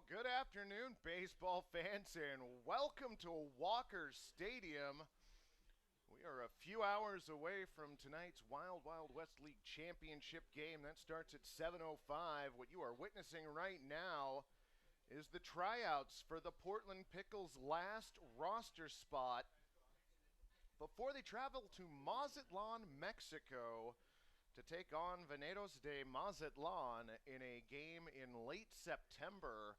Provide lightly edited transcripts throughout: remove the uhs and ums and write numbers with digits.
Good afternoon, baseball fans, and welcome to Walker Stadium. We are a few hours away from tonight's Wild Wild West League Championship game. That starts at 7:05. What you are witnessing right now is the tryouts for the Portland Pickles' last roster spot before they travel to Mazatlan, Mexico to take on Venados de Mazatlan in a game in late September.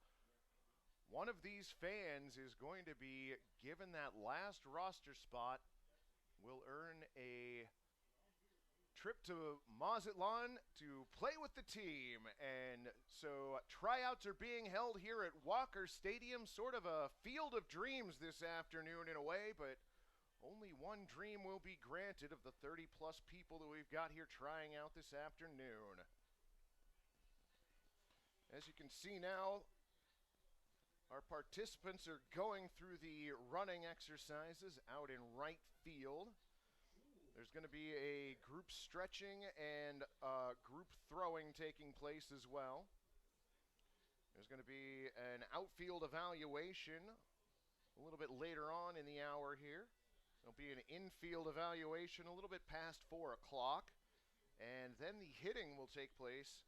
One of these fans is going to be given that last roster spot, will earn a trip to Mazatlan to play with the team. And so tryouts are being held here at Walker Stadium, sort of a field of dreams this afternoon in a way, but only one dream will be granted of the 30-plus people that we've got here trying out this afternoon. As you can see now, our participants are going through the running exercises out in right field. There's going to be a group stretching and group throwing taking place as well. There's going to be an outfield evaluation a little bit later on in the hour here. There'll be an infield evaluation a little bit past 4 o'clock. And then the hitting will take place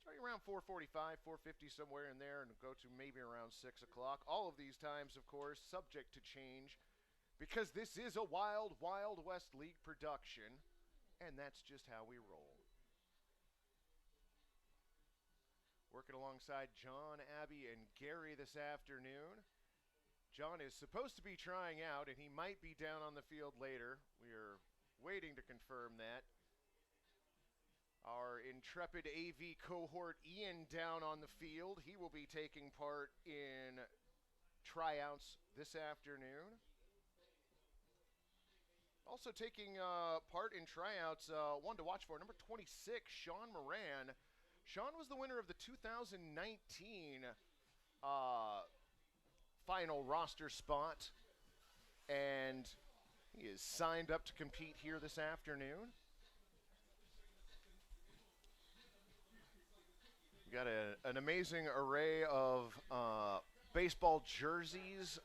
starting around 4:45, 4:50, somewhere in there, and go to maybe around 6 o'clock. All of these times, of course, subject to change because this is a Wild Wild West League production, and that's just how we roll. Working alongside John, Abby, and Gary this afternoon. John is supposed to be trying out, and he might be down on the field later. We are waiting to confirm that. Our intrepid AV cohort Ian down on the field. He will be taking part in tryouts this afternoon. Also taking part in tryouts, one to watch for, number 26, Sean Moran. Sean was the winner of the 2019 final roster spot, and he is signed up to compete here this afternoon. We got an amazing array of baseball jerseys,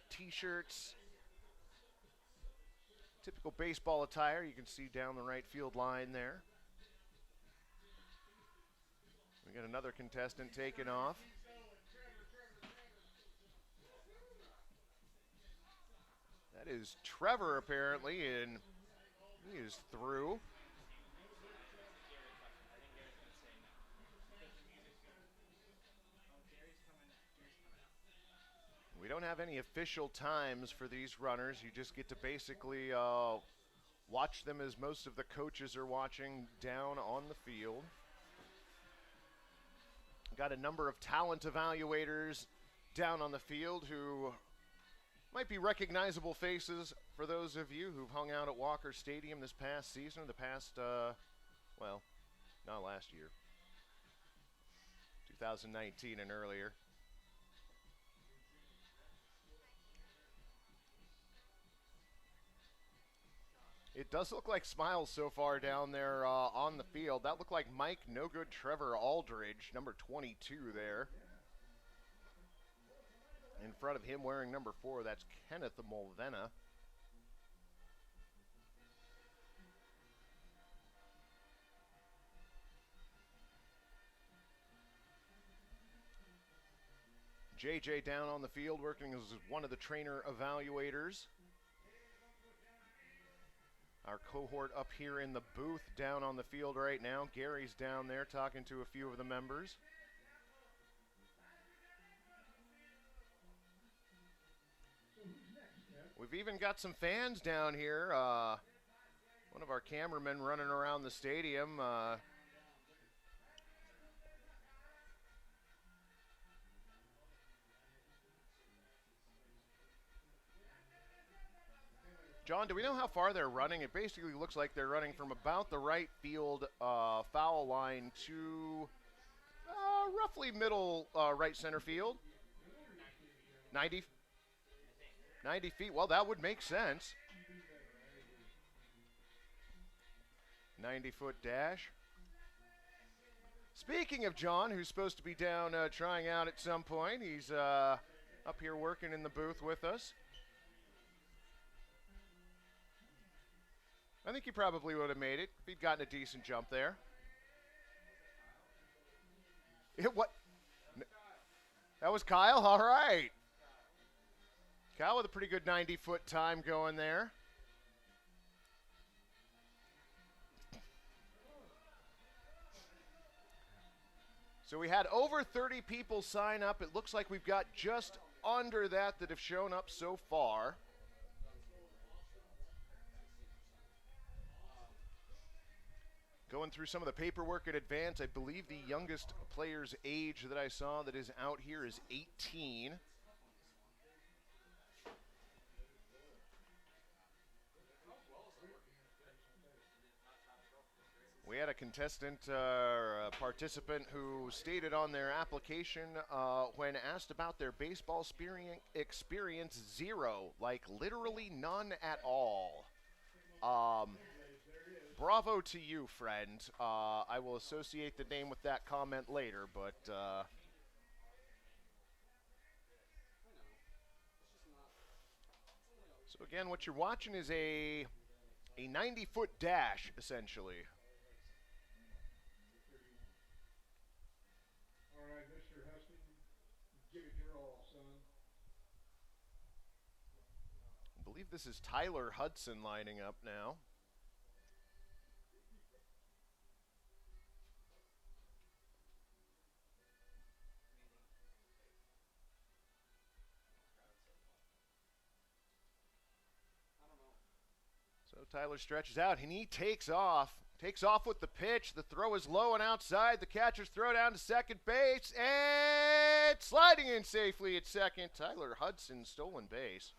T-shirts, typical baseball attire. You can see down the right field line there. We got another contestant taking off. That is Trevor, apparently, and he is through. We don't have any official times for these runners. You just get to basically watch them as most of the coaches are watching down on the field. Got a number of talent evaluators down on the field who might be recognizable faces for those of you who've hung out at Walker Stadium this past season, or the past, well, not last year, 2019 and earlier. It does look like smiles so far down there on the field. That looked like Mike No Good Trevor Aldridge, number 22 there. In front of him wearing number 4, that's Kenneth Mulvena. JJ down on the field working as one of the trainer evaluators. Our cohort up here in the booth down on the field right now. Gary's down there talking to a few of the members. We've even got some fans down here. One of our cameramen running around the stadium. John, do we know how far they're running? It basically looks like they're running from about the right field foul line to roughly middle right center field. 90 feet. Well, that would make sense. 90-foot dash. Speaking of John, who's supposed to be down trying out at some point, he's up here working in the booth with us. I think he probably would have made it if he'd gotten a decent jump there. What? That was Kyle? All right. Kyle with a pretty good 90-foot time going there. So we had over 30 people sign up. It looks like we've got just under that have shown up so far. Going through some of the paperwork in advance, I believe the youngest player's age that I saw that is out here is 18. We had a contestant, a participant who stated on their application when asked about their baseball experience, 0, like literally none at all. Bravo to you, friend. I will associate the name with that comment later, but so again, what you're watching is a 90-foot dash, essentially. All right, Mr. Huston, give it your all, son. I believe this is Tyler Hudson lining up now. So Tyler stretches out, and he takes off. Takes off with the pitch. The throw is low and outside. The catcher's throw down to second base, and sliding in safely at second. Tyler Hudson, stolen base.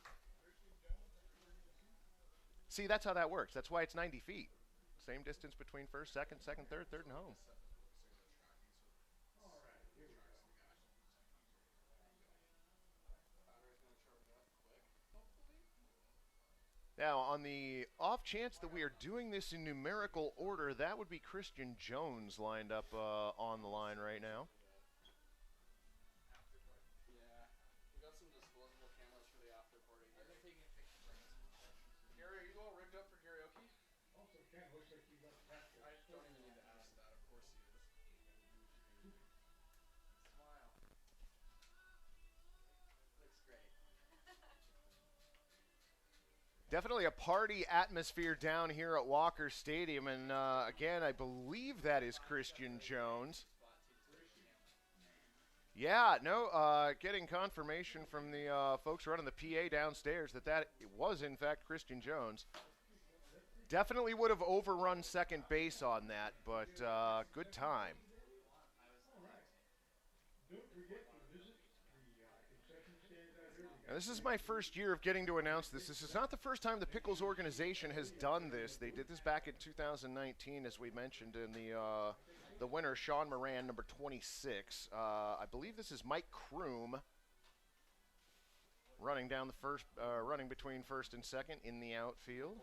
See, that's how that works. That's why it's 90 feet. Same distance between first, second, third, and home. Now, on the off chance that we are doing this in numerical order, that would be Christian Jones lined up on the line right now. Yeah, we got some disposable cameras for the after party here. They're taking pictures right now. Gary, are you all rigged up for karaoke? Also, Ken, looks like you got that. I don't even need to ask that. Of course he is. Smile. Looks great. Definitely a party atmosphere down here at Walker Stadium, and again, I believe that is Christian Jones. Yeah, no, getting confirmation from the folks running the PA downstairs that was in fact Christian Jones. Definitely would have overrun second base on that, but good time. Don't forget to visit the concession stands out here. Now, this is my first year of getting to announce this. This is not the first time the Pickles organization has done this. They did this back in 2019, as we mentioned, in the winner, Sean Moran, number 26. I believe this is Mike Kroom running down the first, running between first and second in the outfield.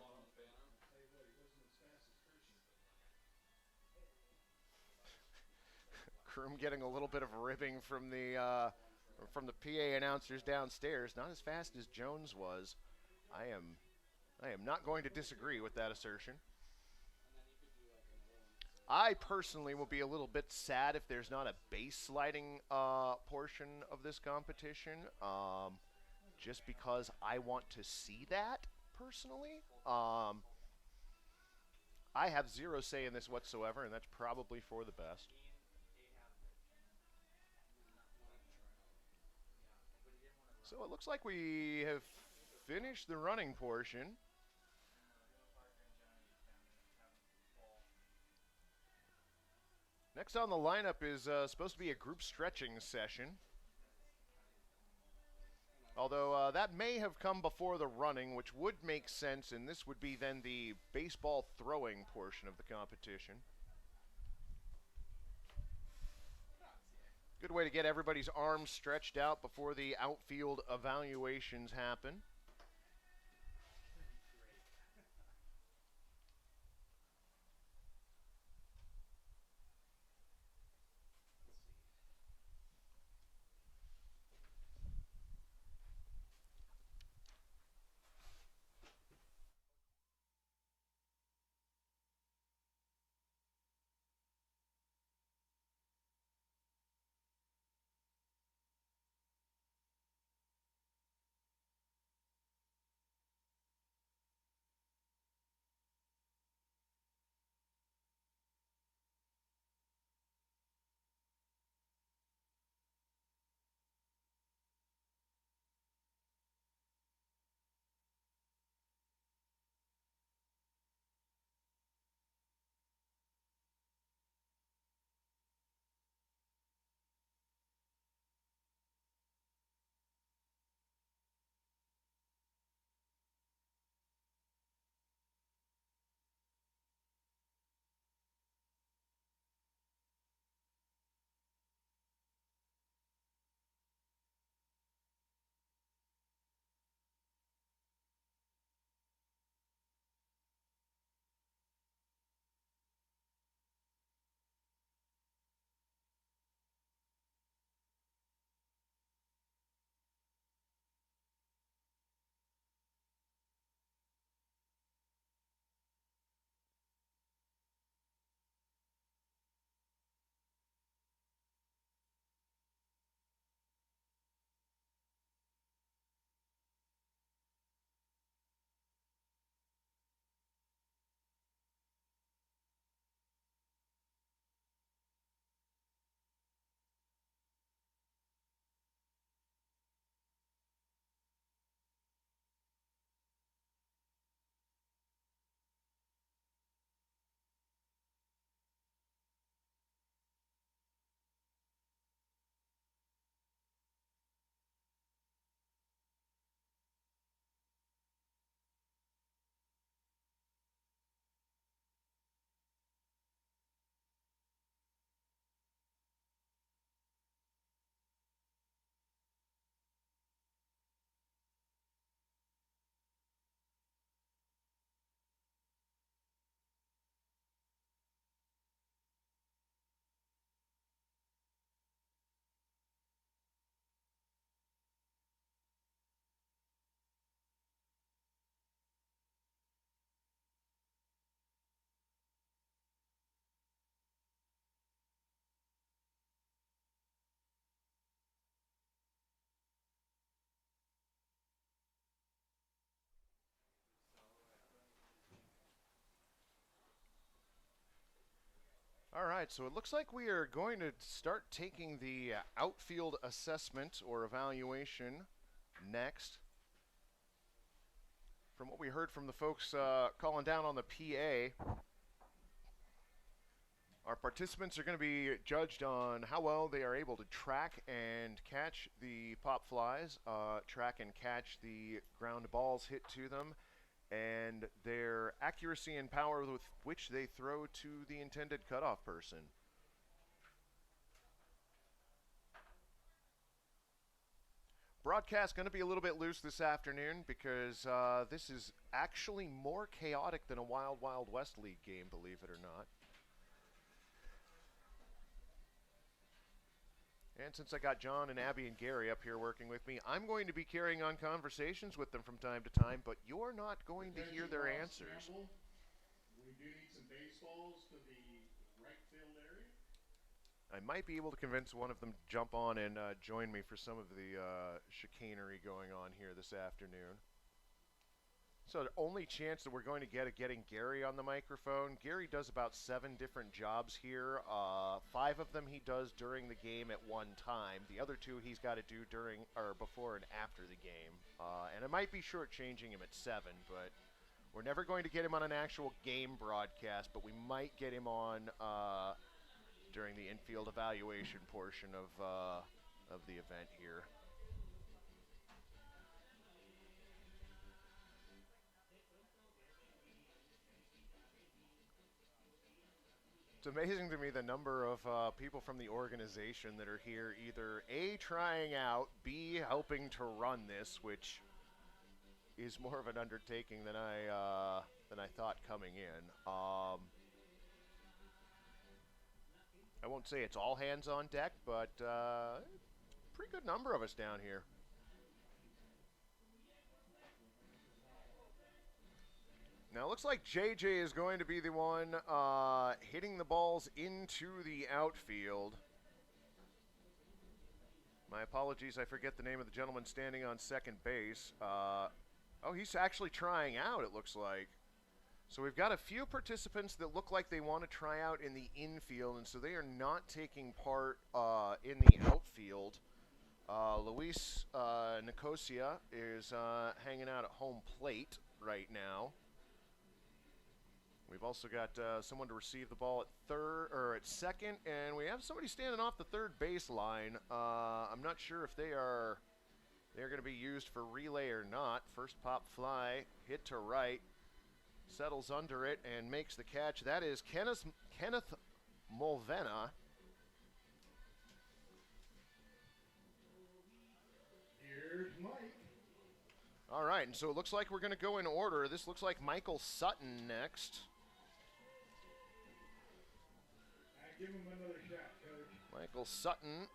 Kroom getting a little bit of ribbing from the PA announcers downstairs. Not as fast as Jones was. I am not going to disagree with that assertion. I personally will be a little bit sad if there's not a base sliding portion of this competition, just because I want to see that personally. I have zero say in this whatsoever, and that's probably for the best. So it looks like we have finished the running portion. Next on the lineup is supposed to be a group stretching session. Although that may have come before the running, which would make sense, and this would be then the baseball throwing portion of the competition. Good way to get everybody's arms stretched out before the outfield evaluations happen. All right, so it looks like we are going to start taking the outfield assessment or evaluation next. From what we heard from the folks calling down on the PA, our participants are going to be judged on how well they are able to track and catch the pop flies, track and catch the ground balls hit to them, and their accuracy and power with which they throw to the intended cutoff person. Broadcast going to be a little bit loose this afternoon because this is actually more chaotic than a Wild Wild West League game, believe it or not. And since I got John and Abby and Gary up here working with me, I'm going to be carrying on conversations with them from time to time, but you're not going to hear their answers. We do need some baseballs to the right field area. I might be able to convince one of them to jump on and join me for some of the chicanery going on here this afternoon. So the only chance that we're going to get at getting Gary on the microphone, Gary does about 7 different jobs here. 5 of them he does during the game at one time. The other 2 he's got to do during or before and after the game. And I might be shortchanging him at 7, but we're never going to get him on an actual game broadcast, but we might get him on during the infield evaluation portion of the event here. It's amazing to me the number of people from the organization that are here, either A, trying out, B, helping to run this, which is more of an undertaking than I thought coming in. I won't say it's all hands on deck, but pretty good number of us down here. Now, it looks like JJ is going to be the one hitting the balls into the outfield. My apologies, I forget the name of the gentleman standing on second base. Oh, he's actually trying out, it looks like. So we've got a few participants that look like they want to try out in the infield, and so they are not taking part in the outfield. Luis Nicosia is hanging out at home plate right now. We've also got someone to receive the ball at second, and we have somebody standing off the third baseline. I'm not sure if they're going to be used for relay or not. First pop fly, hit to right, settles under it and makes the catch. That is Kenneth Mulvena. Here's Mike. All right, and so it looks like we're going to go in order. This looks like Michael Sutton next. Give him another shot, Coach. Michael Sutton.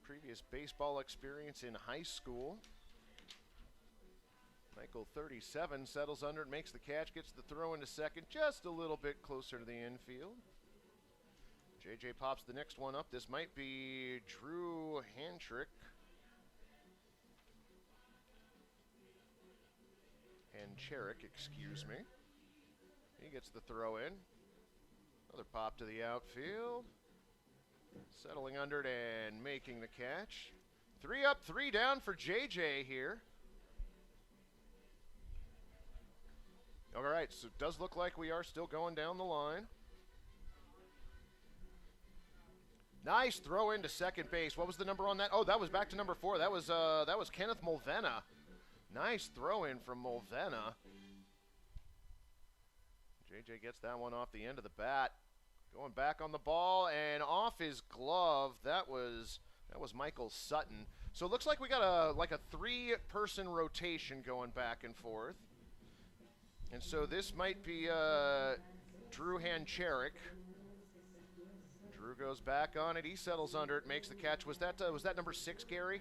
Previous baseball experience in high school. Michael, 37, settles under it, makes the catch, gets the throw into second, just a little bit closer to the infield. JJ pops the next one up. This might be Drew Hantrick. Hancherick, excuse me. He gets the throw in. Another pop to the outfield. Settling under it and making the catch. 3 up, 3 down for JJ here. All right, so it does look like we are still going down the line. Nice throw into second base. What was the number on that? Oh, that was back to number 4. That was Kenneth Mulvena. Nice throw in from Mulvena. JJ gets that one off the end of the bat. Going back on the ball and off his glove. That was Michael Sutton. So it looks like we got a 3-person rotation going back and forth. And so this might be Drew Hancherick. Drew goes back on it. He settles under it, makes the catch. Was that number 6, Gary?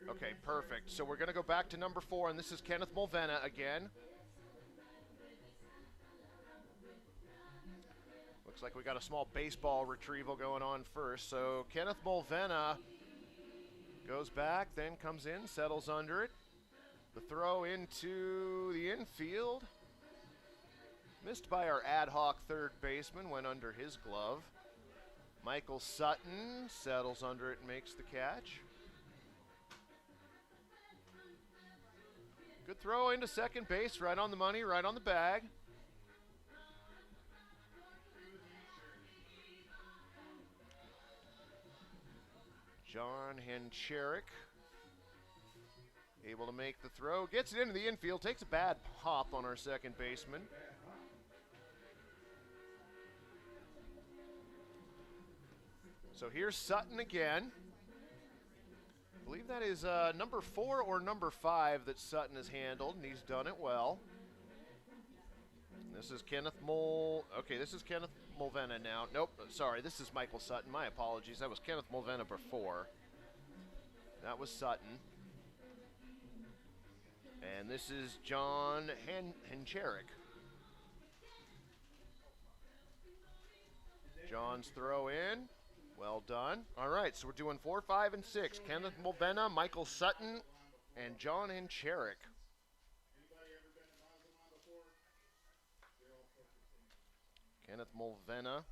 Okay, perfect. So we're going to go back to number 4, and this is Kenneth Mulvena again. Looks like we got a small baseball retrieval going on first. So Kenneth Mulvena goes back, then comes in, settles under it, The throw into the infield. Missed by our ad hoc third baseman, went under his glove. Michael Sutton settles under it and makes the catch. Good throw into second base, right on the money, right on the bag. John Hencherik able to make the throw, gets it into the infield, takes a bad hop on our second baseman. So here's Sutton again. I believe that is number 4 or number 5 that Sutton has handled, and he's done it well. This is Kenneth this is Kenneth Mulvena now. Nope, sorry, this is Michael Sutton. My apologies. That was Kenneth Mulvena before. That was Sutton. And this is John Hencherik. John's throw in. Well done. All right, so we're doing 4, 5, and 6. Kenneth Mulvena, Michael Sutton, and John Hencherik. Kenneth Mulvena.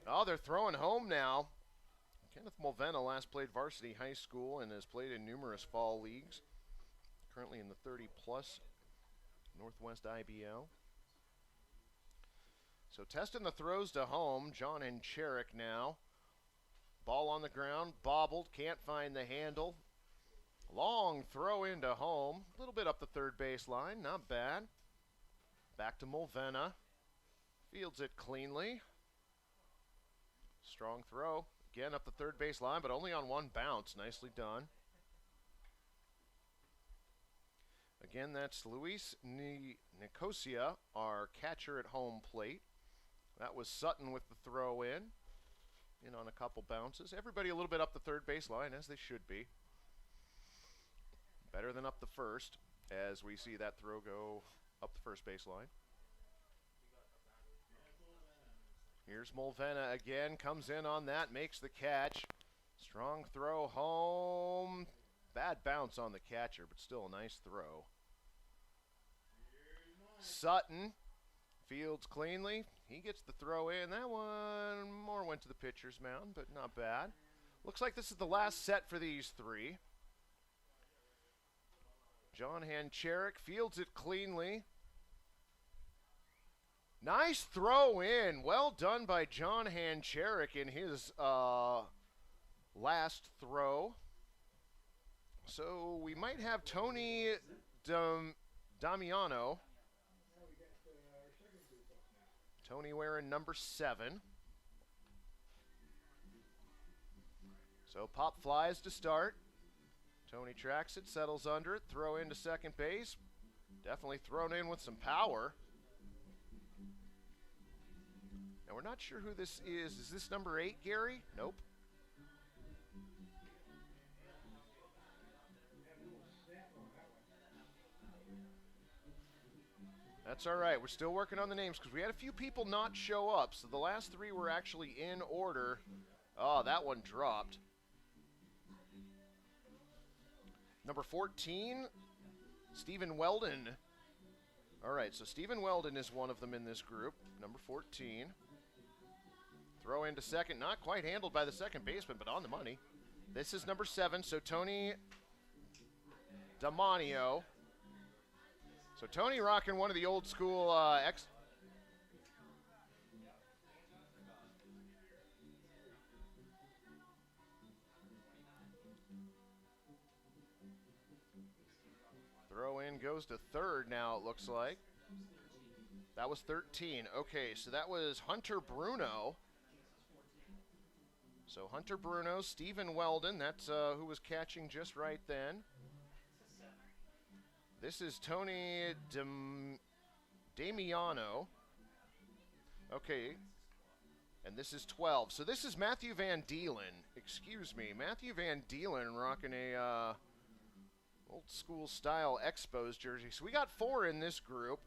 Oh, they're throwing home now. Kenneth Mulvena last played varsity high school and has played in numerous fall leagues. Currently in the 30-plus Northwest IBL. So testing the throws to home, John Hencherik now. Ball on the ground, bobbled, can't find the handle. Long throw into home, a little bit up the third baseline, not bad. Back to Mulvena, fields it cleanly. Strong throw, again up the third baseline, but only on one bounce, nicely done. Again, that's Luis Nicosia, our catcher at home plate. That was Sutton with the throw in on a couple bounces. Everybody a little bit up the third baseline, as they should be. Better than up the first, as we see that throw go up the first baseline. Here's Mulvena again, comes in on that, makes the catch. Strong throw home. Bad bounce on the catcher, but still a nice throw. Sutton fields cleanly. He gets the throw in. That one more went to the pitcher's mound, but not bad. Looks like this is the last set for these three. John Hencherik fields it cleanly. Nice throw in. Well done by John Hencherik in his last throw. So we might have Tony Damiano. Tony wearing number 7. So pop flies to start. Tony tracks it, settles under it, throw into second base. Definitely thrown in with some power. Now we're not sure who this is. Is this number 8, Gary? Nope. That's all right. We're still working on the names because we had a few people not show up. So the last 3 were actually in order. Oh, that one dropped. Number 14, Stephen Weldon. All right, so Stephen Weldon is one of them in this group. Number 14. Throw into second. Not quite handled by the second baseman, but on the money. This is number 7, so Tony Damanio. So Tony rocking one of the old school throw in goes to third now, it looks like. That was 13. Okay, so that was Hunter Bruno. So Hunter Bruno, Stephen Weldon, that's who was catching just right then. This is Tony Damiano. Okay. And this is 12. So this is Matthew Van Deelen. Excuse me. Matthew Van Deelen rocking a old school style Expos jersey. So we got 4 in this group.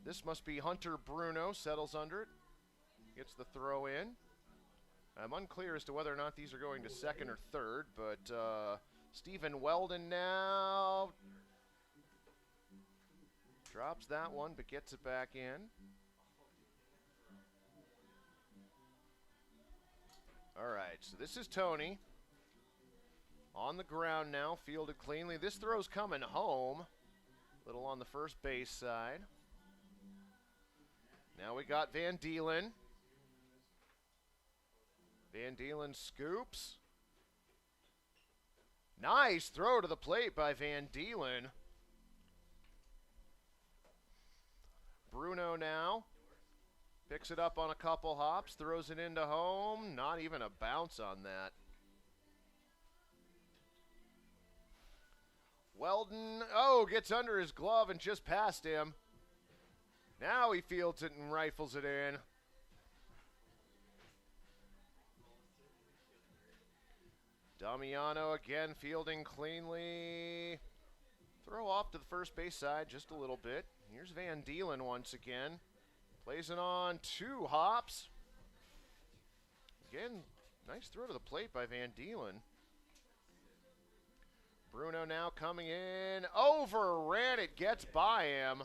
This must be Hunter Bruno. Settles under it. Gets the throw in. I'm unclear as to whether or not these are going to second or third, but Stephen Weldon now drops that one, but gets it back in. All right, so this is Tony. On the ground now, fielded cleanly. This throw's coming home. Little on the first base side. Now we got Van Deelen. Van Deelen scoops. Nice throw to the plate by Van Deelen. Bruno now picks it up on a couple hops, throws it into home. Not even a bounce on that. Weldon, gets under his glove and just past him. Now he fields it and rifles it in. Damiano again fielding cleanly. Throw off to the first base side just a little bit. Here's Van Deelen once again. Plays it on 2 hops. Again, nice throw to the plate by Van Deelen. Bruno now coming in. Overran it, gets by him.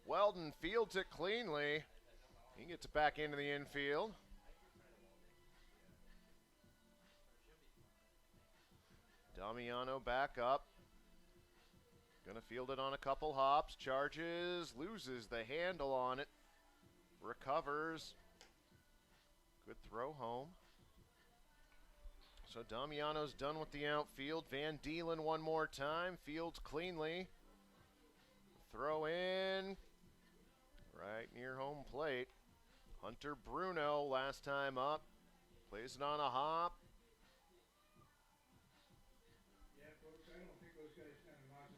Weldon fields it cleanly. He gets it back into the infield. Damiano back up. Gonna field it on a couple hops. Charges, loses the handle on it. Recovers. Good throw home. So Damiano's done with the outfield. Van Deelen one more time. Fields cleanly. Throw in. Right near home plate. Hunter Bruno last time up. Plays it on a hop.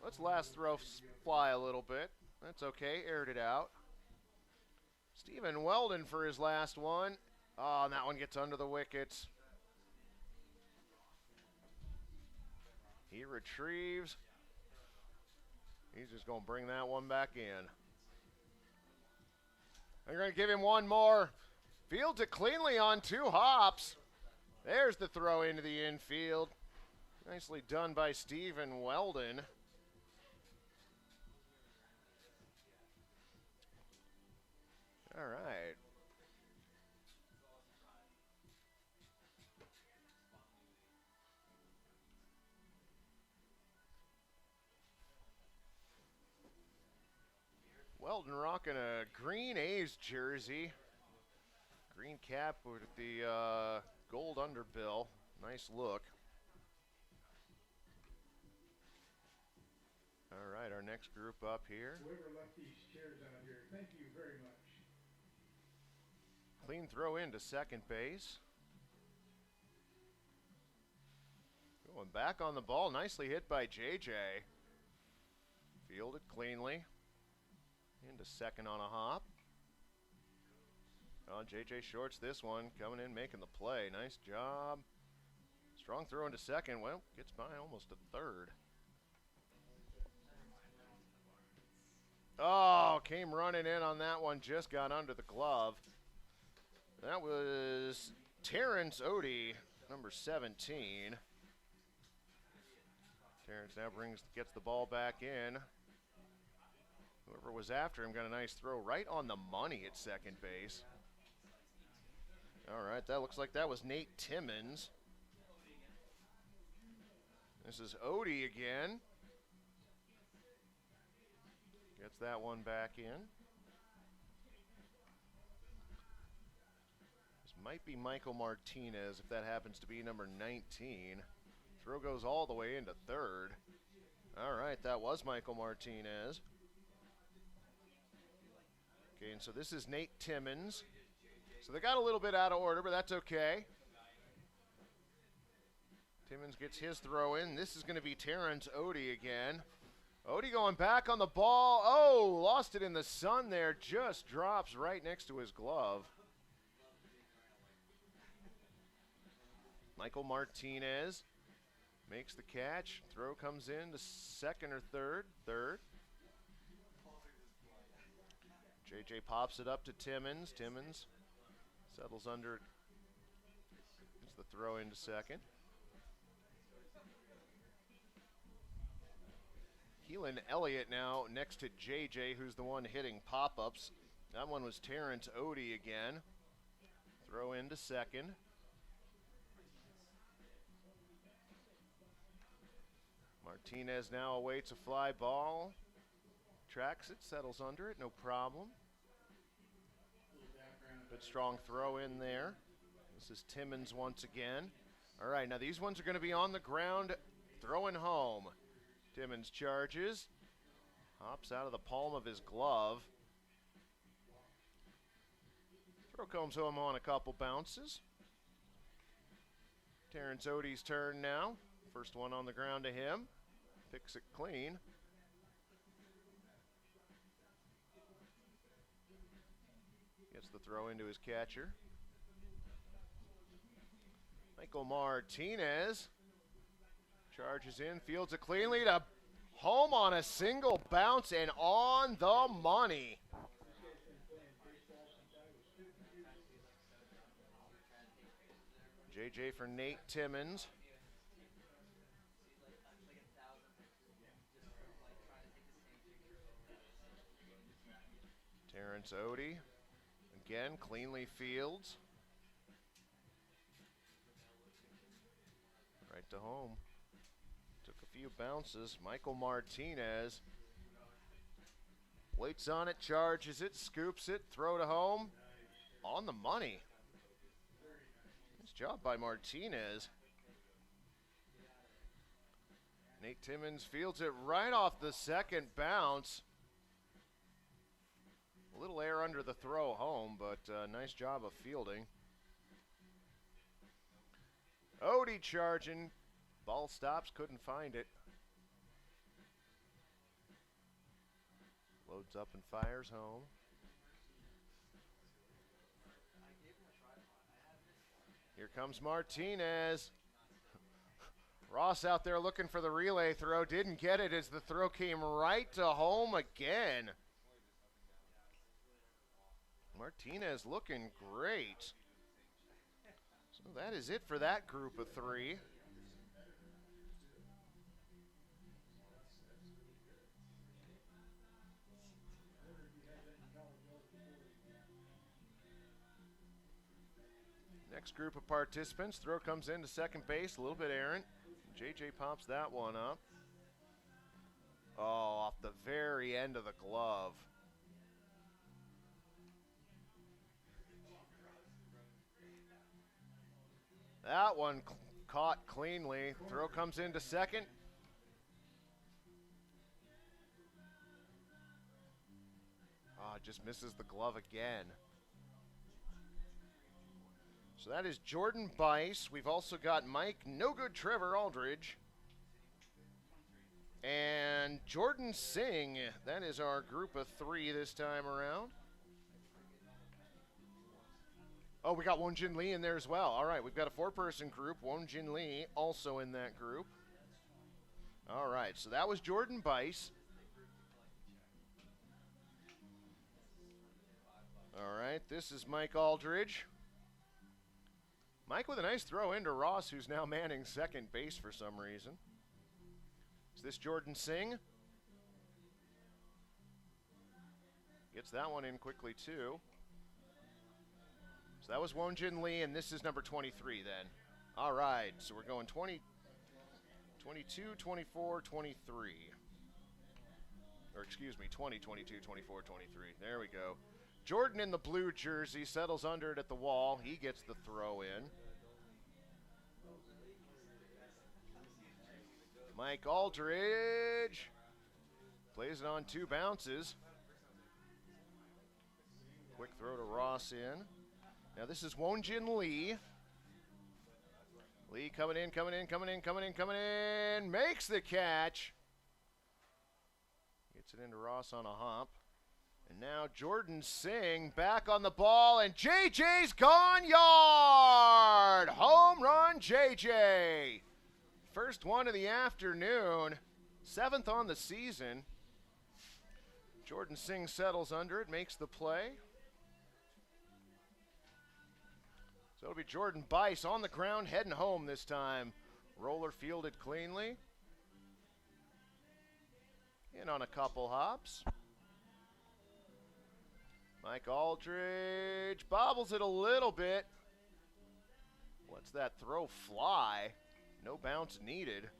Let's last throw fly a little bit. That's okay. Aired it out. Stephen Weldon for his last one. Oh, and that one gets under the wickets. He retrieves. He's just going to bring that one back in. They're going to give him one more. Fields it cleanly on 2 hops. There's the throw into the infield. Nicely done by Stephen Weldon. All right. Weldon rocking a green A's jersey. Green cap with the gold underbill. Nice look. All right, our next group up here. Whoever left these chairs out here, thank you very much. Clean throw into second base. Going back on the ball. Nicely hit by JJ. Fielded cleanly. Into second on a hop. Oh, JJ shorts this one. Coming in, making the play. Nice job. Strong throw into second. Well, gets by almost to third. Oh, came running in on that one. Just got under the glove. That was Terrence Odie, number 17. Terrence now gets the ball back in. Whoever was after him got a nice throw right on the money at second base. All right, that looks like that was Nate Timmons. This is Odie again. Gets that one back in. This might be Michael Martinez if that happens to be number 19. Throw goes all the way into third. All right, that was Michael Martinez. Okay, and so this is Nate Timmons. So they got a little bit out of order, but that's okay. Timmons gets his throw in. This is going to be Terrence Odie again. Odie going back on the ball. Oh, lost it in the sun there. Just drops right next to his glove. Michael Martinez makes the catch. Throw comes in to second or third. Third. JJ pops it up to Timmons. Timmons settles under it. Gets the throw into second. Keelan Elliott now next to JJ, who's the one hitting pop-ups. That one was Terrence Odie again. Throw into second. Martinez now awaits a fly ball. Tracks it, settles under it, no problem. Good strong throw in there. This is Timmons once again. All right, now these ones are going to be on the ground, throwing home. Timmons charges, hops out of the palm of his glove. Throw comes home on a couple bounces. Terrence Odie's turn now. First one on the ground to him. Picks it clean. Gets the throw into his catcher. Michael Martinez charges in, fields it cleanly to home on a single bounce and on the money. JJ for Nate Timmons. Terrence Odie again cleanly fields. Right to home. Took a few bounces. Michael Martinez waits on it, charges it, scoops it, throw to home. On the money. Nice job by Martinez. Nate Timmons fields it right off the second bounce. A little air under the throw home, but nice job of fielding. Odie charging. Ball stops, couldn't find it. Loads up and fires home. Here comes Martinez. Ross out there looking for the relay throw. Didn't get it as the throw came right to home again. Martinez looking great. So that is it for that group of three. Next group of participants, throw comes into second base, a little bit errant. JJ pops that one up. Oh, off the very end of the glove. That one caught cleanly. Throw comes into second. Oh, just misses the glove again. So that is Jordan Bice. We've also got Mike No Good Trevor Aldridge. And Jordan Singh. That is our group of three this time around. Oh, we got Wonjin Lee in there as well. All right, we've got a four-person group. Wonjin Lee also in that group. All right, so that was Jordan Bice. All right, this is Mike Aldridge. Mike with a nice throw into Ross, who's now manning second base for some reason. Is this Jordan Singh? Gets that one in quickly, too. So that was Wonjin Lee, and this is number 23 then. All right, so we're going 20, 22, 24, 23. Or excuse me, 20, 22, 24, 23. There we go. Jordan in the blue jersey settles under it at the wall. He gets the throw in. Mike Aldridge plays it on two bounces. Quick throw to Ross in. Now this is Wonjin Lee. Lee coming in, coming in, coming in, coming in, coming in. Makes the catch. Gets it into Ross on a hop. And now Jordan Singh back on the ball, and JJ's gone yard! Home run, JJ! First one of the afternoon, 7th on the season. Jordan Singh settles under it, makes the play. So it'll be Jordan Bice on the ground, heading home this time. Roller fielded cleanly. In on a couple hops. Mike Aldridge bobbles it a little bit. Lets that throw fly. No bounce needed.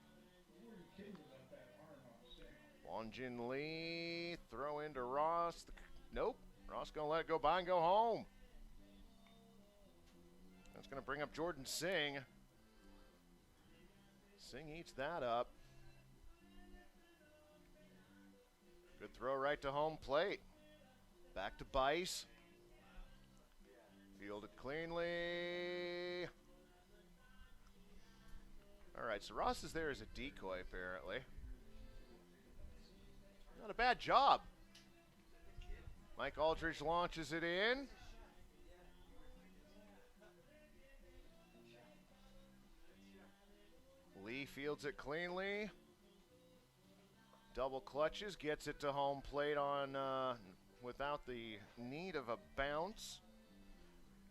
Wonjin Lee, throw into Ross. Nope. Ross going to let it go by and go home. That's going to bring up Jordan Singh. Singh eats that up. Good throw right to home plate. Back to Bice. Fielded cleanly. All right, so Ross is there as a decoy, apparently. Not a bad job. Mike Aldridge launches it in. Lee fields it cleanly. Double clutches, gets it to home plate on without the need of a bounce.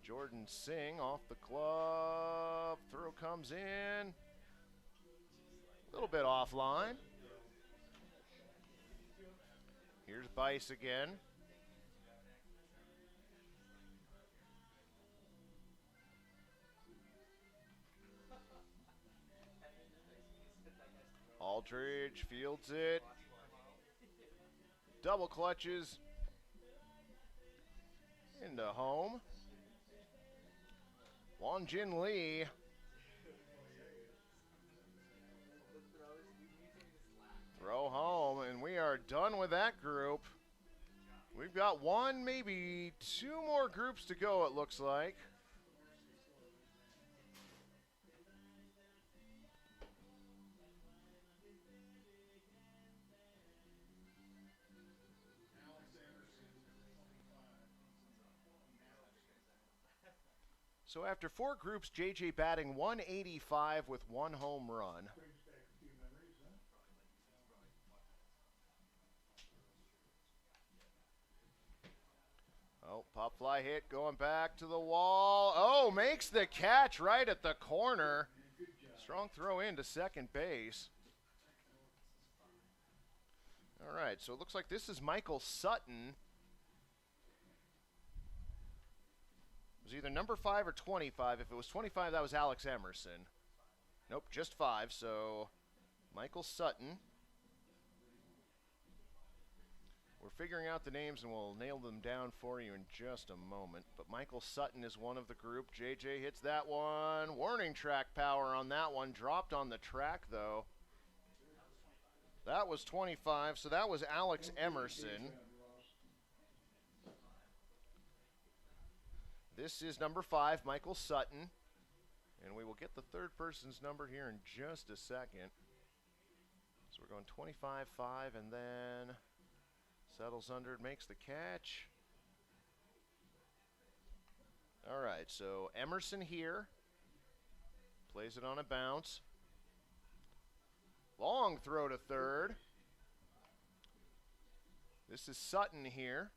Jordan Singh off the glove. Throw comes in. A little bit offline. Here's Bice again. Aldridge fields it. Double clutches. Into home. Wonjin Lee. Throw home, and we are done with that group. We've got one, maybe two more groups to go, it looks like. So after four groups, JJ batting 185 with one home run. Oh, pop fly hit going back to the wall. Oh, makes the catch right at the corner. Strong throw into second base. All right, so it looks like this is Michael Sutton. It was either number 5 or 25. If it was 25, that was Alex Emerson. Nope, just 5, so Michael Sutton. We're figuring out the names and we'll nail them down for you in just a moment. But Michael Sutton is one of the group. JJ hits that one. Warning track power on that one. Dropped on the track, though. That was 25, so that was Alex Emerson. This is number 5, Michael Sutton. And we will get the third person's number here in just a second. So we're going 25, 5, and then settles under it, makes the catch. All right, so Emerson here. Plays it on a bounce. Long throw to third. This is Sutton here.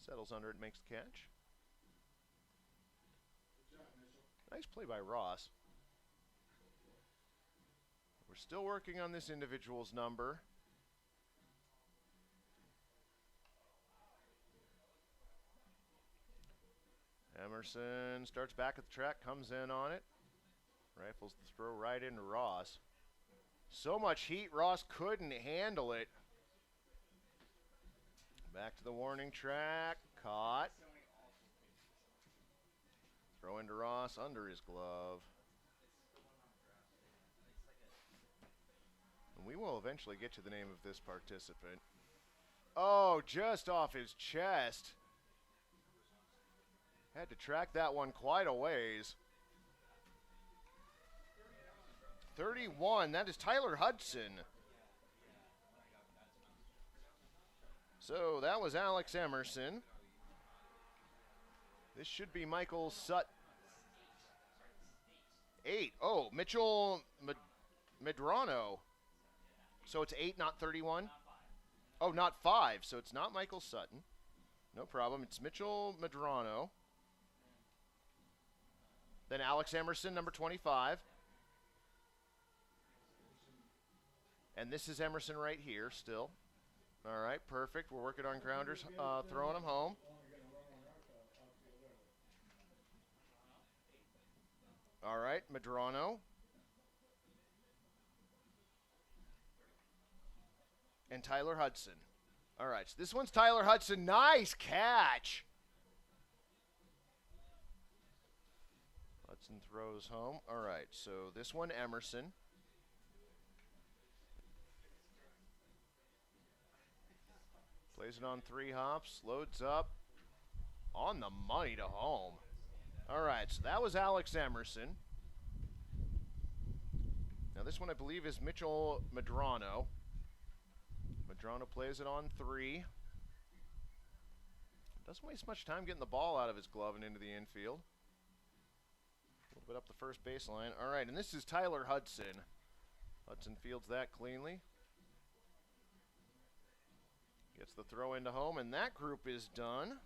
Settles under it, makes the catch. Nice play by Ross. We're still working on this individual's number. Emerson starts back at the track, comes in on it. Rifles the throw right into Ross. So much heat, Ross couldn't handle it. Back to the warning track, caught. Throw into Ross under his glove. And we will eventually get to the name of this participant. Oh, just off his chest. Had to track that one quite a ways. 31, that is Tyler Hudson. So that was Alex Emerson. This should be Michael Sutton. 8. Oh, Mitchell Medrano. So it's 8, not 31? Oh, not 5, so it's not Michael Sutton. No problem. It's Mitchell Medrano. Then Alex Emerson, number 25. And this is Emerson right here still. All right, perfect. We're working on grounders, throwing them home. All right, Medrano. And Tyler Hudson. All right, so this one's Tyler Hudson. Nice catch. Hudson throws home. All right, so this one, Emerson. Plays it on 3 hops, loads up. On the money to home. All right, so that was Alex Emerson. Now this one I believe is Mitchell Medrano. Medrano plays it on 3. Doesn't waste much time getting the ball out of his glove and into the infield. A little bit up the first baseline. All right, and this is Tyler Hudson. Hudson fields that cleanly. Gets the throw into home, and that group is done.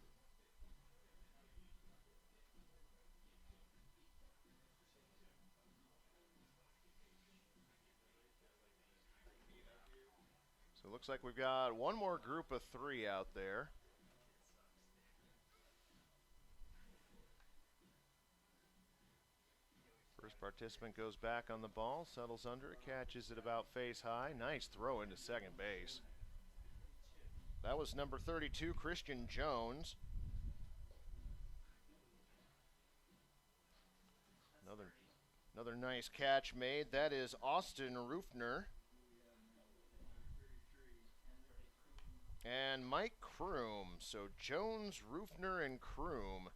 So it looks like we've got one more group of 3 out there. First participant goes back on the ball, settles under it, catches it about face high. Nice throw into second base. That was number 32, Christian Jones. Another nice catch made. That is Austin Rufner. And Mike Kroom. So Jones, Rufner, and Kroom.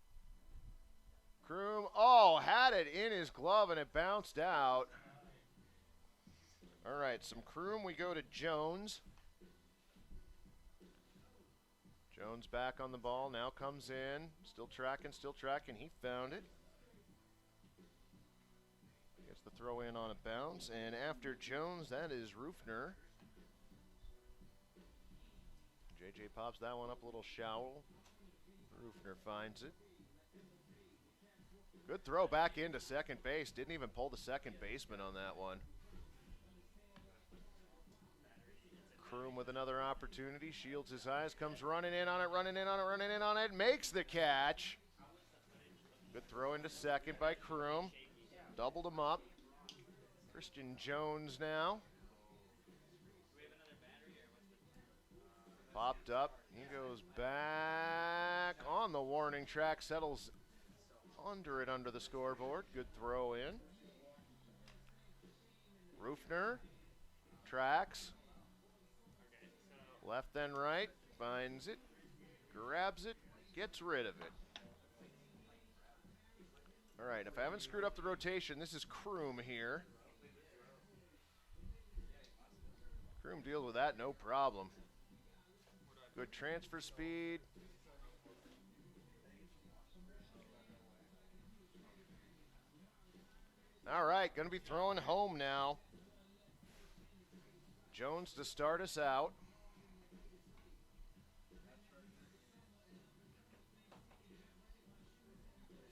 Kroom, oh, had it in his glove and it bounced out. All right, some Kroom. We go to Jones. Jones back on the ball, now comes in. Still tracking. He found it. Gets the throw in on a bounce. And after Jones, that is Rufner. JJ pops that one up a little shallow. Rufner finds it. Good throw back into second base. Didn't even pull the second baseman on that one. Kroom with another opportunity, shields his eyes, comes running in on it, makes the catch. Good throw into second by Kroom. Doubled him up. Christian Jones now. Popped up. He goes back on the warning track, settles under it under the scoreboard. Good throw in. Rufner tracks. Left then right, finds it, grabs it, gets rid of it. All right, if I haven't screwed up the rotation, this is Kroom here. Kroom deals with that, no problem. Good transfer speed. All right, going to be throwing home now. Jones to start us out.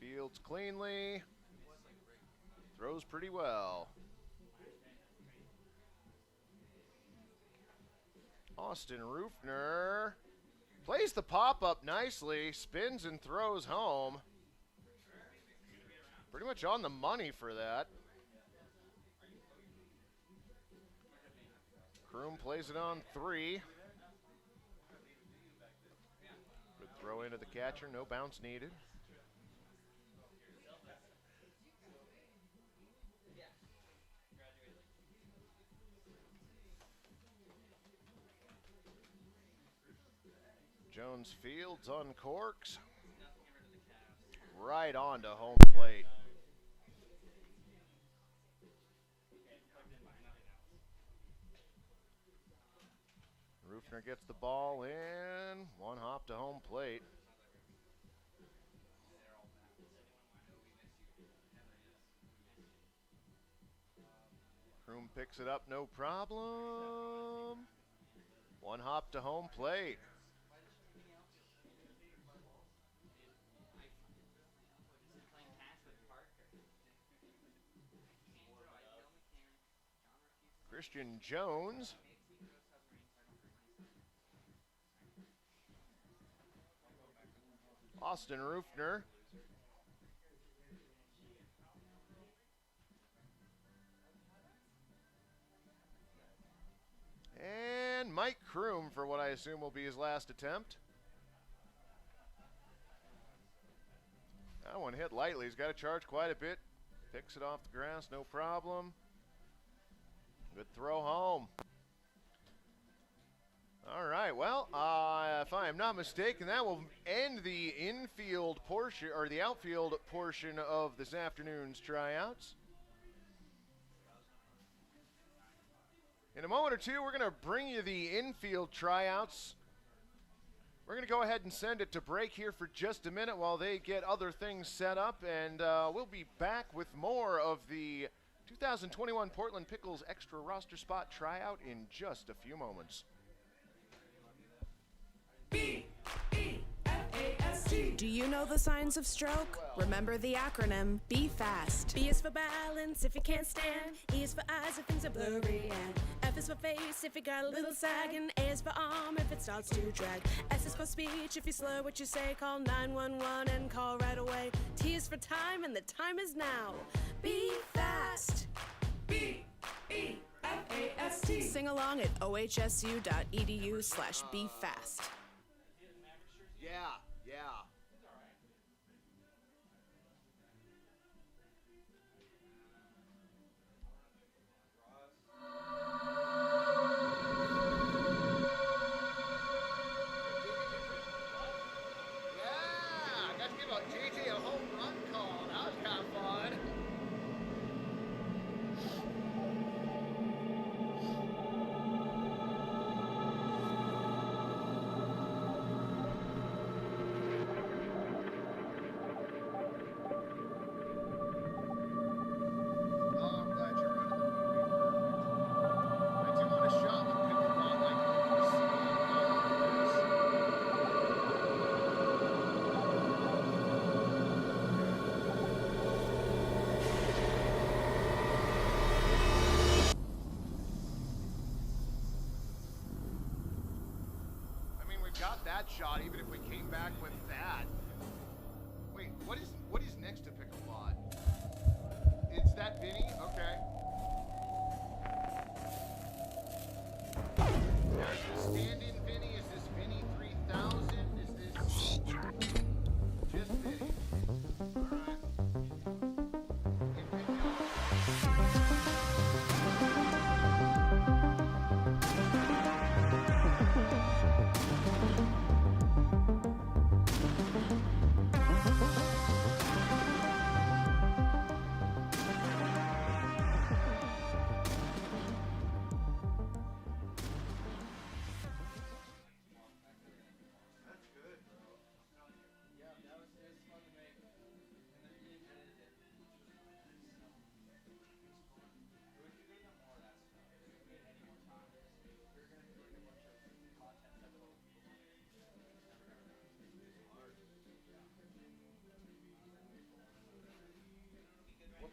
Fields cleanly. Throws pretty well. Austin Rufner plays the pop-up nicely, spins and throws home. Pretty much on the money for that. Kroom plays it on 3. Good throw into the catcher, no bounce needed. Jones fields, uncorks. Right on to home plate. Rufner gets the ball in. One hop to home plate. Kroom picks it up, no problem. One hop to home plate. Christian Jones. Austin Rufner. And Mike Kroom for what I assume will be his last attempt. That one hit lightly. He's got to charge quite a bit. Picks it off the grass, no problem. Good throw home. All right, well, if I am not mistaken, that will end the infield portion, or the outfield portion of this afternoon's tryouts. In a moment or two, we're going to bring you the infield tryouts. We're going to go ahead and send it to break here for just a minute while they get other things set up, and we'll be back with more of the 2021 Portland Pickles extra roster spot tryout in just a few moments. B-E-F-A-S-T. Do you know the signs of stroke? Remember the acronym Be Fast. B is for balance if you can't stand. E is for eyes if things are blurry. And F is for face if you got a little sag. And A is for arm if it starts to drag. S is for speech if you slur what you say. Call 911 and call right away. T is for time and the time is now. Be fast. B-E-F-A-S-T. Sing along at ohsu.edu/befast. Yeah. I got to give JJ a home run call. That was kind of fun. Got that shot even if we came back with that. Wait, what is next to Picklebot? It's that Vinny? Okay. Now is this stand-in Vinny? Is this Vinny 3000? Is this just Vinny? Alright.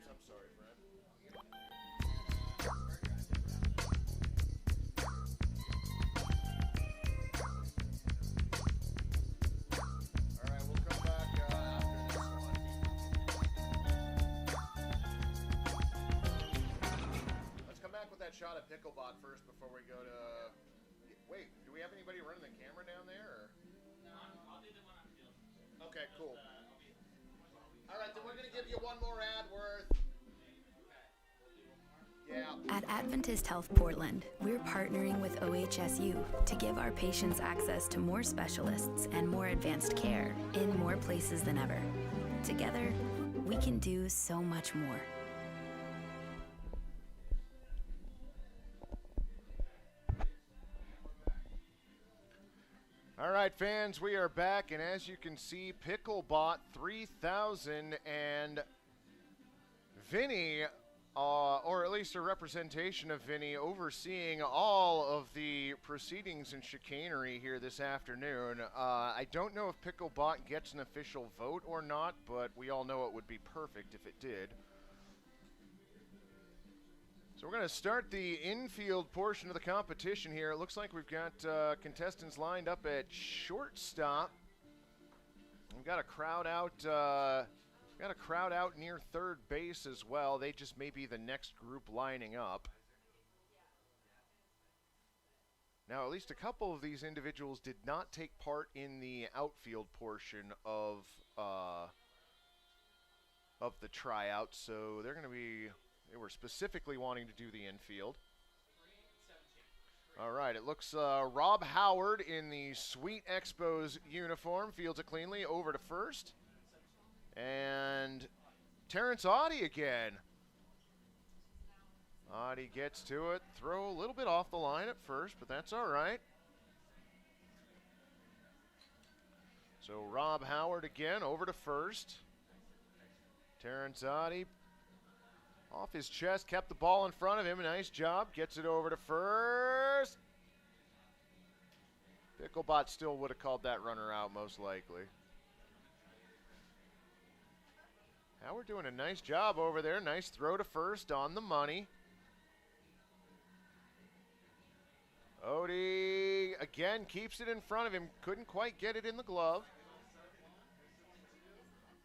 I'm sorry, Brad. All right, we'll come back after this one. Let's come back with that shot of Picklebot first before we go to... Wait, do we have anybody running the camera down there? Or? No, I'll do the one on field. Okay, cool. All right, then we're going to give you one more ad worth. Yeah. At Adventist Health Portland, we're partnering with OHSU to give our patients access to more specialists and more advanced care in more places than ever. Together, we can do so much more. All right, fans, we are back, and as you can see, Picklebot 3000 and Vinny or at least a representation of Vinny, overseeing all of the proceedings and chicanery here this afternoon. I don't know if Picklebot gets an official vote or not, but we all know it would be perfect if it did. So we're going to start the infield portion of the competition here. It looks like we've got contestants lined up at shortstop. We've got a crowd out. Got a crowd out near third base as well. They just may be the next group lining up. Now, at least a couple of these individuals did not take part in the outfield portion of the tryout, so they're going to be. They were specifically wanting to do the infield. All right, it looks Rob Howard in the Sweet Expos uniform fields it cleanly over to first. And Terrence Audie again. Audie gets to it. Throw a little bit off the line at first, but that's all right. So Rob Howard again over to first. Terrence Audie off his chest, kept the ball in front of him. A nice job. Gets it over to first. Picklebot still would have called that runner out most likely. Howard doing a nice job over there. Nice throw to first on the money. Odie again keeps it in front of him. Couldn't quite get it in the glove.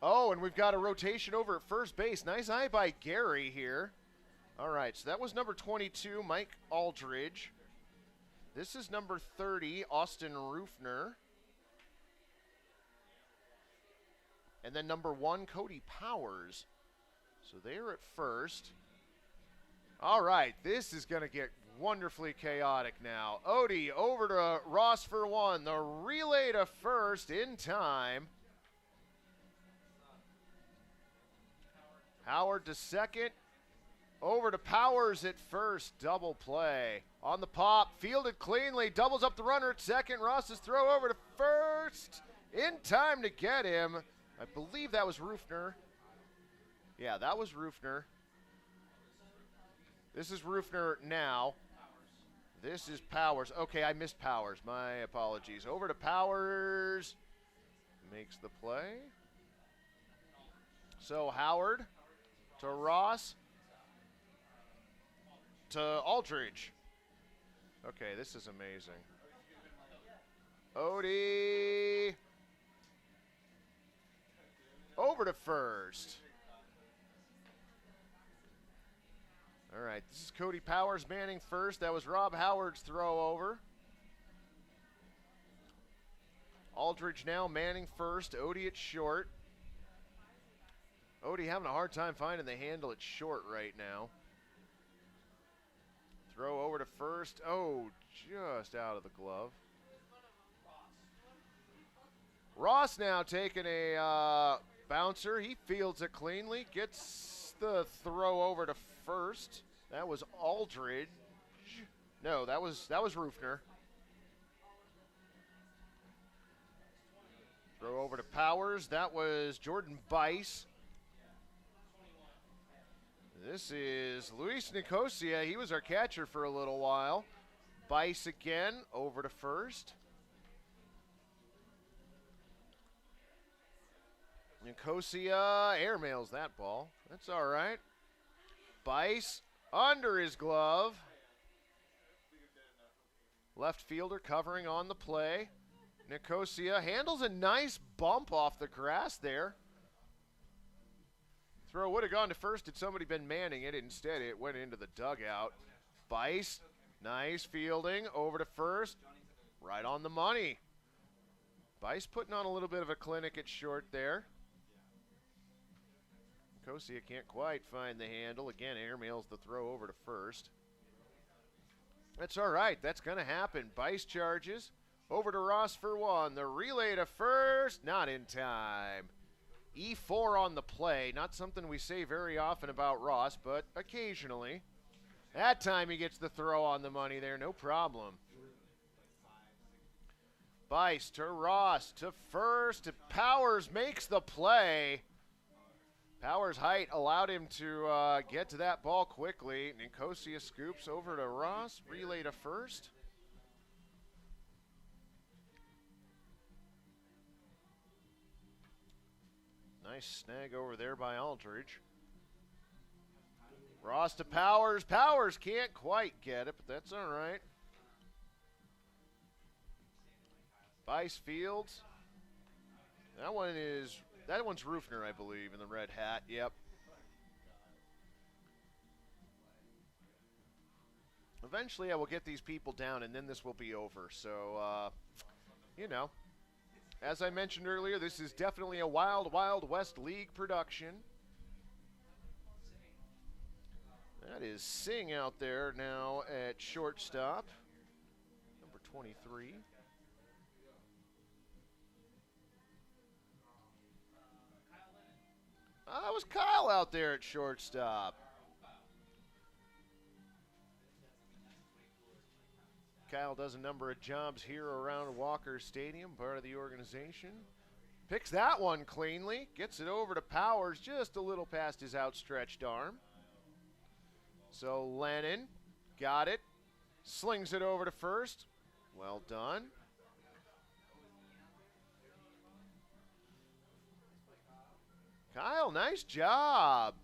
Oh, and we've got a rotation over at first base. Nice eye by Gary here. All right, so that was number 22, Mike Aldridge. This is number 30, Austin Rufner. And then number 1, Cody Powers. So they're at first. All right, this is going to get wonderfully chaotic now. Odie over to Ross for 1. The relay to first in time. Howard to second. Over to Powers at first. Double play. On the pop. Fielded cleanly. Doubles up the runner at second. Ross's throw over to first. In time to get him. I believe that was Rufner. Yeah, that was Rufner. This is Rufner now. This is Powers. Okay, I missed Powers. My apologies. Over to Powers. Makes the play. So Howard to Ross to Aldridge. Okay, this is amazing. Odie over to first. All right, this is Cody Powers manning first. That was Rob Howard's throw over. Aldridge now manning first. Odie at short. Odie having a hard time finding the handle at short right now. Throw over to first. Oh, just out of the glove. Ross now taking a bouncer. He fields it cleanly. Gets the throw over to first. That was Aldridge. No, that was Rufner. Throw over to Powers. That was Jordan Bice. This is Luis Nicosia. He was our catcher for a little while. Bice again, over to first. Nicosia airmails that ball. That's all right. Bice under his glove. Left fielder covering on the play. Nicosia handles a nice bump off the grass there. Throw would have gone to first had somebody been manning it. Instead, it went into the dugout. Bice, nice fielding, over to first. Right on the money. Bice putting on a little bit of a clinic at short there. Nicosia can't quite find the handle. Again, airmails the throw over to first. That's all right. That's going to happen. Bice charges. Over to Ross for 1. The relay to first. Not in time. E4 on the play. Not something we say very often about Ross, but occasionally. That time he gets the throw on the money there. No problem. Bice to Ross to first. Powers makes the play. Power's height allowed him to get to that ball quickly. Nicosia scoops over to Ross, relay to first. Nice snag over there by Aldridge. Ross to Powers. Powers can't quite get it, but that's all right. Vice Fields. That one's Rufner, I believe, in the red hat. Yep. Eventually I will get these people down, and then this will be over. So, you know, as I mentioned earlier, this is definitely a Wild Wild West League production. That is Singh out there now at shortstop, number 23. That was Kyle out there at shortstop. Kyle does a number of jobs here around Walker Stadium, part of the organization. Picks that one cleanly, gets it over to Powers just a little past his outstretched arm. So Lennon got it, slings it over to first. Well done. Kyle, nice job.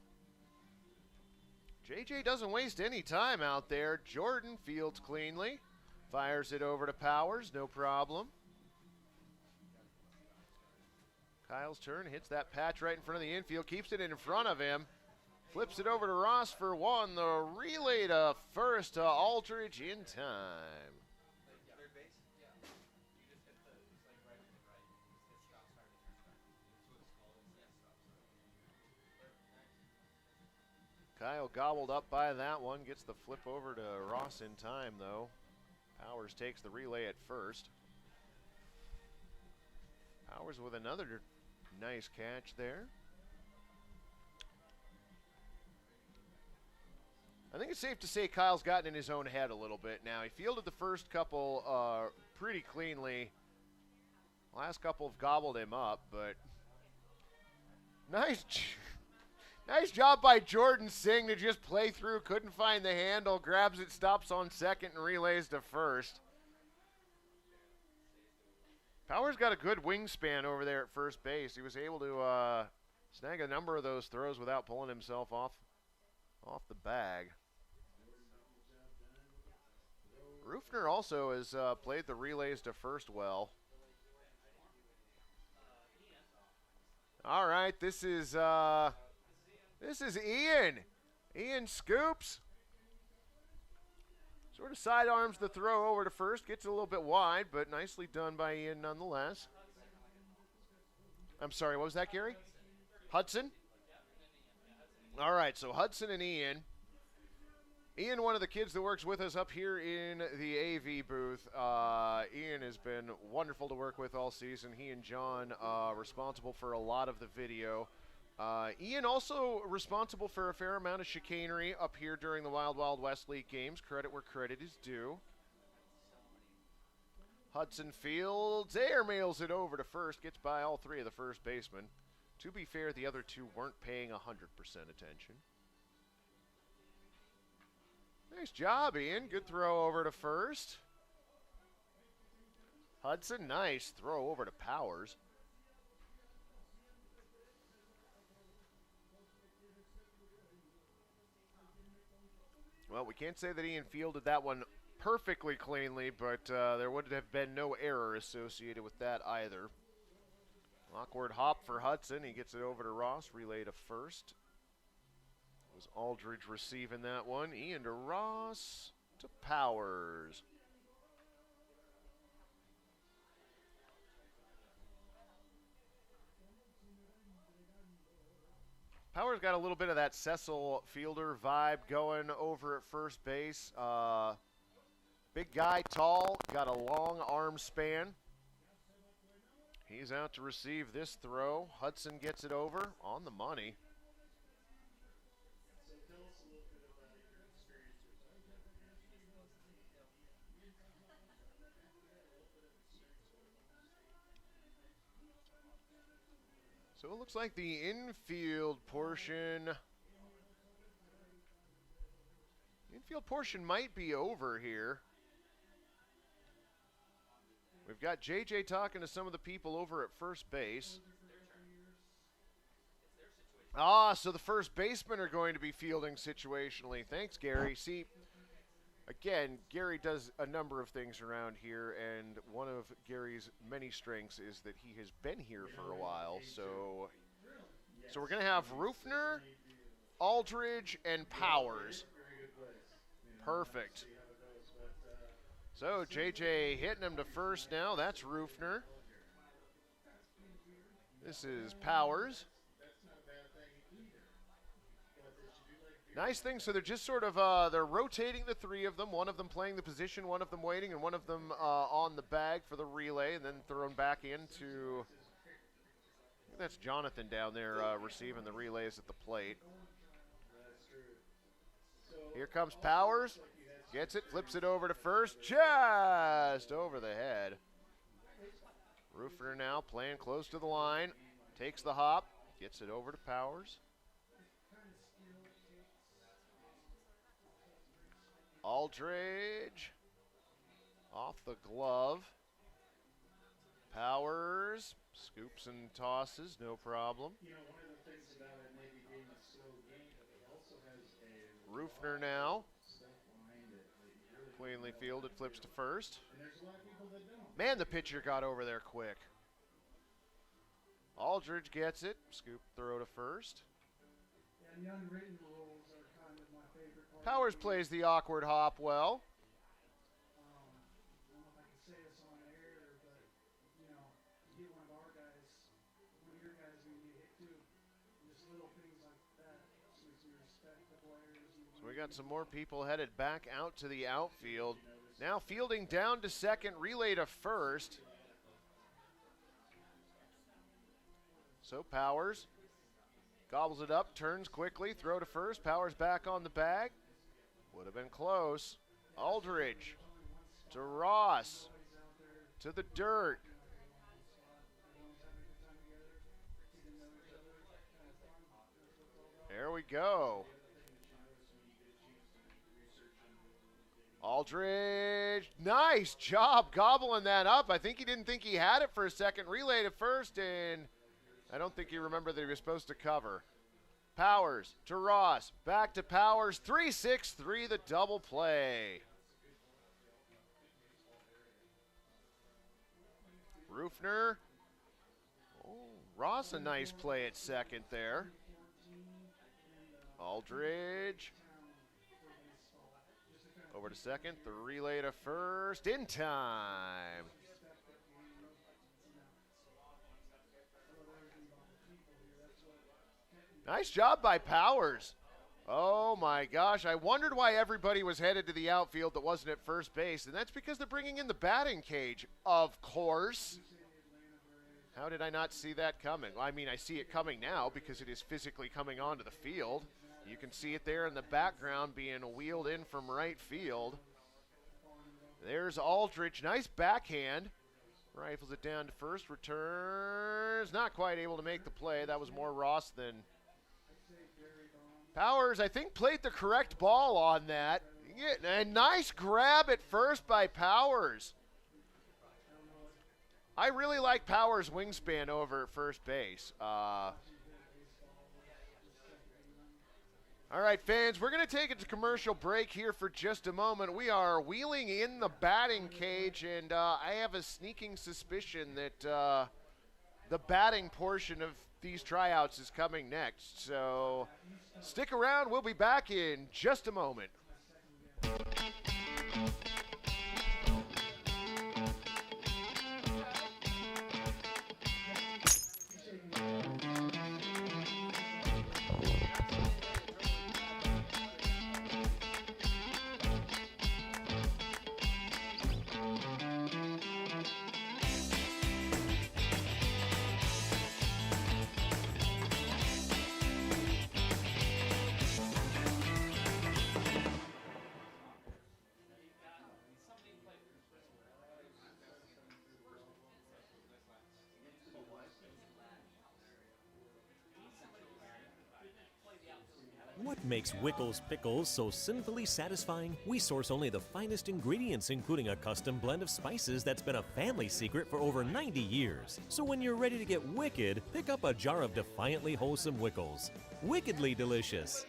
JJ doesn't waste any time out there. Jordan fields cleanly. Fires it over to Powers, no problem. Kyle's turn, hits that patch right in front of the infield, keeps it in front of him. Flips it over to Ross for one. The relay to first to Aldridge in time. Kyle gobbled up by that one. Gets the flip over to Ross in time, though. Powers takes the relay at first. Powers with another nice catch there. I think it's safe to say Kyle's gotten in his own head a little bit now. He fielded the first couple pretty cleanly. Last couple have gobbled him up, but nice job by Jordan Singh to just play through. Couldn't find the handle, grabs it, stops on second, and relays to first. Powers got a good wingspan over there at first base. He was able to snag a number of those throws without pulling himself off the bag. Rufner also has played the relays to first well. All right, this is Ian. Ian scoops. Sort of sidearms the throw over to first. Gets it a little bit wide, but nicely done by Ian nonetheless. I'm sorry, what was that, Gary? Hudson? All right, so Hudson and Ian. Ian, one of the kids that works with us up here in the AV booth. Ian has been wonderful to work with all season. He and John responsible for a lot of the video. Ian also responsible for a fair amount of chicanery up here during the Wild Wild West League games. Credit where credit is due. Hudson fields, airmails it over to first, gets by all three of the first basemen. To be fair, the other two weren't paying 100% attention. Nice job, Ian. Good throw over to first. Hudson, nice throw over to Powers. Well, we can't say that Ian fielded that one perfectly cleanly, but there would have been no error associated with that either. Awkward hop for Hudson. He gets it over to Ross. Relay to first. It was Aldridge receiving that one. Ian to Ross to Powers. Powers got a little bit of that Cecil Fielder vibe going over at first base. Big guy, tall, got a long arm span. He's out to receive this throw. Hudson gets it over on the money. So tell us a little bit about your experience with So it looks like the infield portion might be over here. We've got JJ talking to some of the people over at first base. So the first basemen are going to be fielding situationally. Thanks, Gary. See, again, Gary does a number of things around here, and one of Gary's many strengths is that he has been here for a while. So we're going to have Rufner, Aldridge, and Powers. Perfect. So JJ hitting him to first now. That's Rufner. This is Powers. Nice thing, so they're just sort of, they're rotating the three of them, one of them playing the position, one of them waiting, and one of them on the bag for the relay, and then thrown back into, I think that's Jonathan down there receiving the relays at the plate. Here comes Powers, gets it, flips it over to first, just over the head. Rufner now playing close to the line, takes the hop, gets it over to Powers. Aldridge off the glove. Powers scoops and tosses, no problem. You know, one of the things about it maybe being a slow game, but it also has a Rufner now. stuff behind it that you really Cleanly fielded, flips to first. and there's a lot of people that don't. Man, the pitcher got over there quick. Aldridge gets it, scoop throw to first. And the unwritten rules are kind of my favorite part. Powers plays the awkward hop well. I don't know if I can say this on air, but, you know, you get one of our guys, one of your guys going to get hit too. And just little things like that. So you respect the players. So we got some more people headed back out to the outfield. Now fielding down to second, relay to first. So Powers gobbles it up, turns quickly, throw to first. Powers back on the bag. Would have been close. Aldridge to Ross, to the dirt. There we go. Aldridge, nice job gobbling that up. I think he didn't think he had it for a second. Relay to first, and I don't think he remembered that he was supposed to cover. Powers to Ross, back to Powers, 3-6-3, the double play. Rufner. Oh, Ross, a nice play at second there. Aldridge. Over to second, the relay to first, in time. Nice job by Powers. Oh my gosh, I wondered why everybody was headed to the outfield that wasn't at first base, and that's because they're bringing in the batting cage, of course. How did I not see that coming? Well, I mean, I see it coming now because it is physically coming onto the field. You can see it there in the background being wheeled in from right field. There's Aldridge, nice backhand. Rifles it down to first, returns, not quite able to make the play. That was more Ross than Powers. I think played the correct ball on that. A nice grab at first by Powers. I really like Powers' wingspan over at first base. All right, fans, we're going to take it to commercial break here for just a moment. We are wheeling in the batting cage, and I have a sneaking suspicion that the batting portion of these tryouts is coming next. So stick around. We'll be back in just a moment. What makes Pickles Pickles so sinfully satisfying? We source only the finest ingredients, including a custom blend of spices that's been a family secret for over 90 years. So when you're ready to get wicked, pick up a jar of defiantly wholesome Wickles. Wickedly delicious.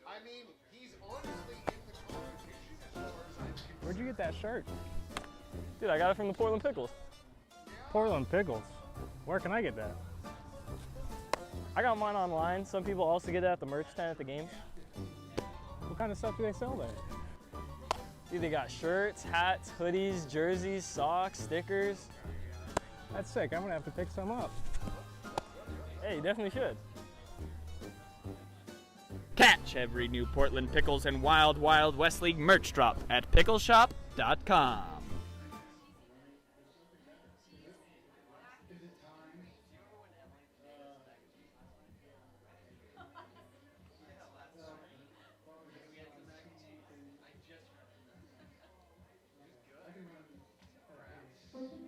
I mean, he's honestly in the competition as far as I'm concerned. Where'd you get that shirt? Dude, I got it from the Portland Pickles. Portland Pickles. Where can I get that? I got mine online. Some people also get it at the merch stand at the games. What kind of stuff do they sell there? Dude, they got shirts, hats, hoodies, jerseys, socks, stickers. That's sick. I'm gonna have to pick some up. Hey, you definitely should. Catch every new Portland Pickles and Wild Wild West League merch drop at pickleshop.com.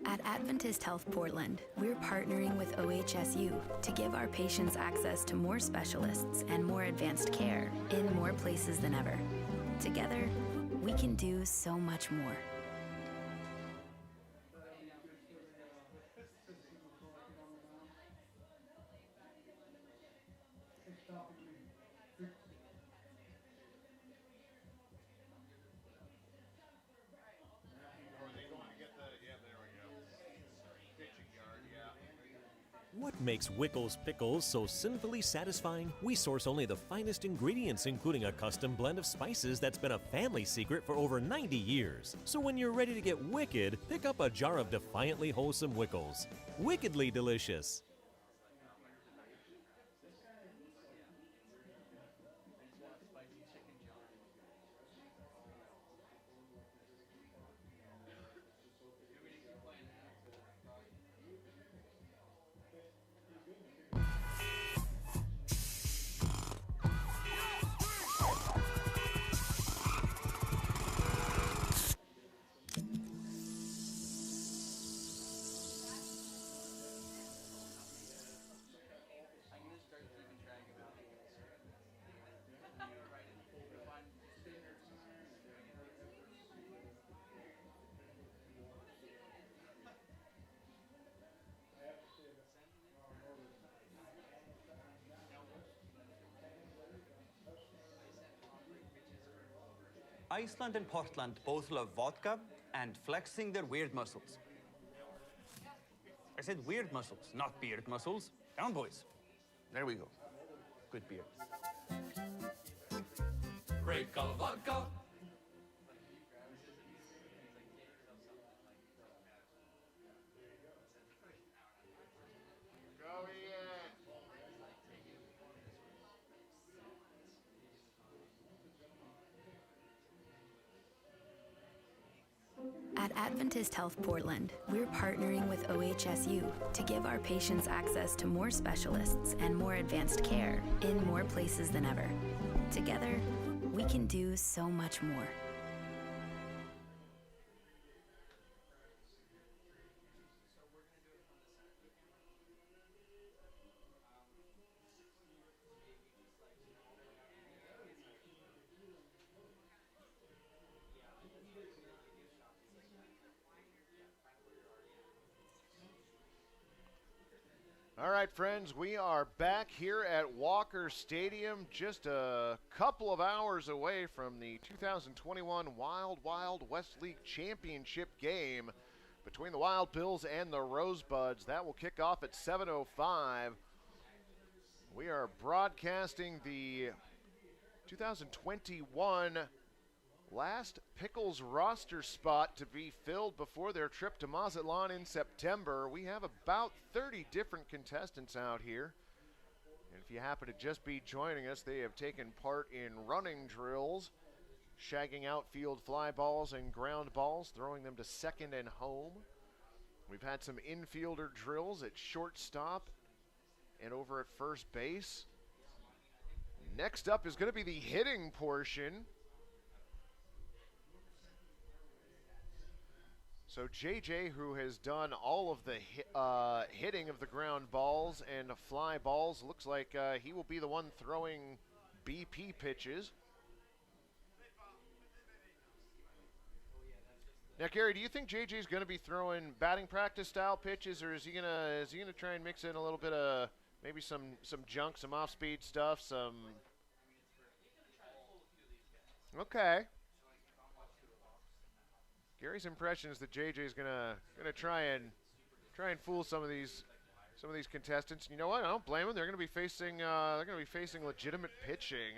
At Adventist Health Portland, we're partnering with OHSU to give our patients access to more specialists and more advanced care in more places than ever. Together, we can do so much more. What makes Pickles Pickles so sinfully satisfying? We source only the finest ingredients, including a custom blend of spices that's been a family secret for over 90 years. So when you're ready to get wicked, pick up a jar of defiantly wholesome Wickles. Wickedly delicious. Iceland and Portland both love vodka and flexing their weird muscles. I said weird muscles, not beard muscles. Down, boys. There we go. Good beer. Break a vodka. At Adventist Health Portland, we're partnering with OHSU to give our patients access to more specialists and more advanced care in more places than ever. Together, we can do so much more. All right, friends, we are back here at Walker Stadium, just a couple of hours away from the 2021 Wild Wild West League Championship game between the Wild Bills and the Rosebuds. That will kick off at 7:05. We are broadcasting the 2021 last Pickles roster spot to be filled before their trip to Mazatlan in September. We have about 30 different contestants out here. And if you happen to just be joining us, they have taken part in running drills, shagging outfield fly balls and ground balls, throwing them to second and home. We've had some infielder drills at shortstop and over at first base. Next up is going to be the hitting portion. So JJ, who has done all of the hitting of the ground balls and fly balls, looks like he will be the one throwing BP pitches. Now, Gary, do you think JJ's going to be throwing batting practice style pitches, or is he gonna try and mix in a little bit of maybe some junk, some off speed stuff, some? Okay. Gary's impression is that JJ's gonna try and fool some of these contestants. You know what? I don't blame them. They're gonna be facing legitimate pitching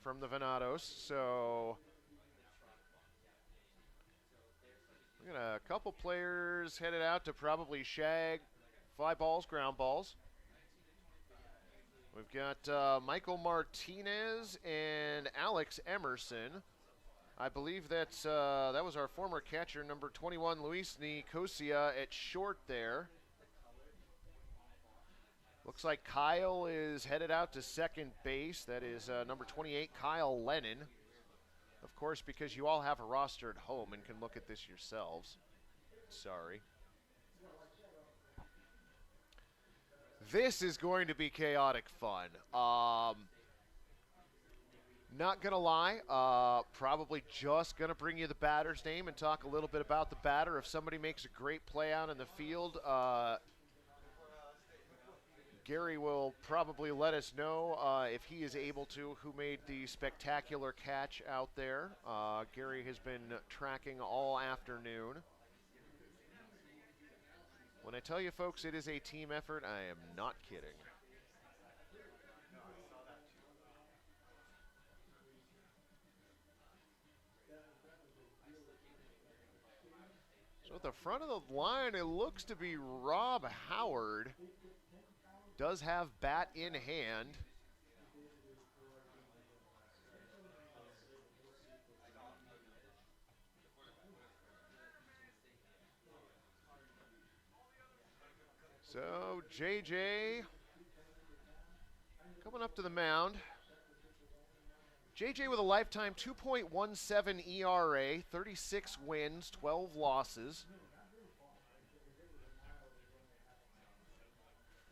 from the Venados. So we got a couple players headed out to probably shag fly balls, ground balls. We've got Michael Martinez and Alex Emerson. I believe that was our former catcher, number 21, Luis Nicosia, at short there. Looks like Kyle is headed out to second base. That is number 28, Kyle Lennon. Of course, because you all have a roster at home and can look at this yourselves. Sorry. This is going to be chaotic fun. Not going to lie, probably just going to bring you the batter's name and talk a little bit about the batter. If somebody makes a great play out in the field, Gary will probably let us know if he is able to, who made the spectacular catch out there. Gary has been tracking all afternoon. When I tell you, folks, it is a team effort, I am not kidding. So at the front of the line, it looks to be Rob Howard. Does have bat in hand. So JJ coming up to the mound. JJ with a lifetime 2.17 ERA, 36 wins, 12 losses.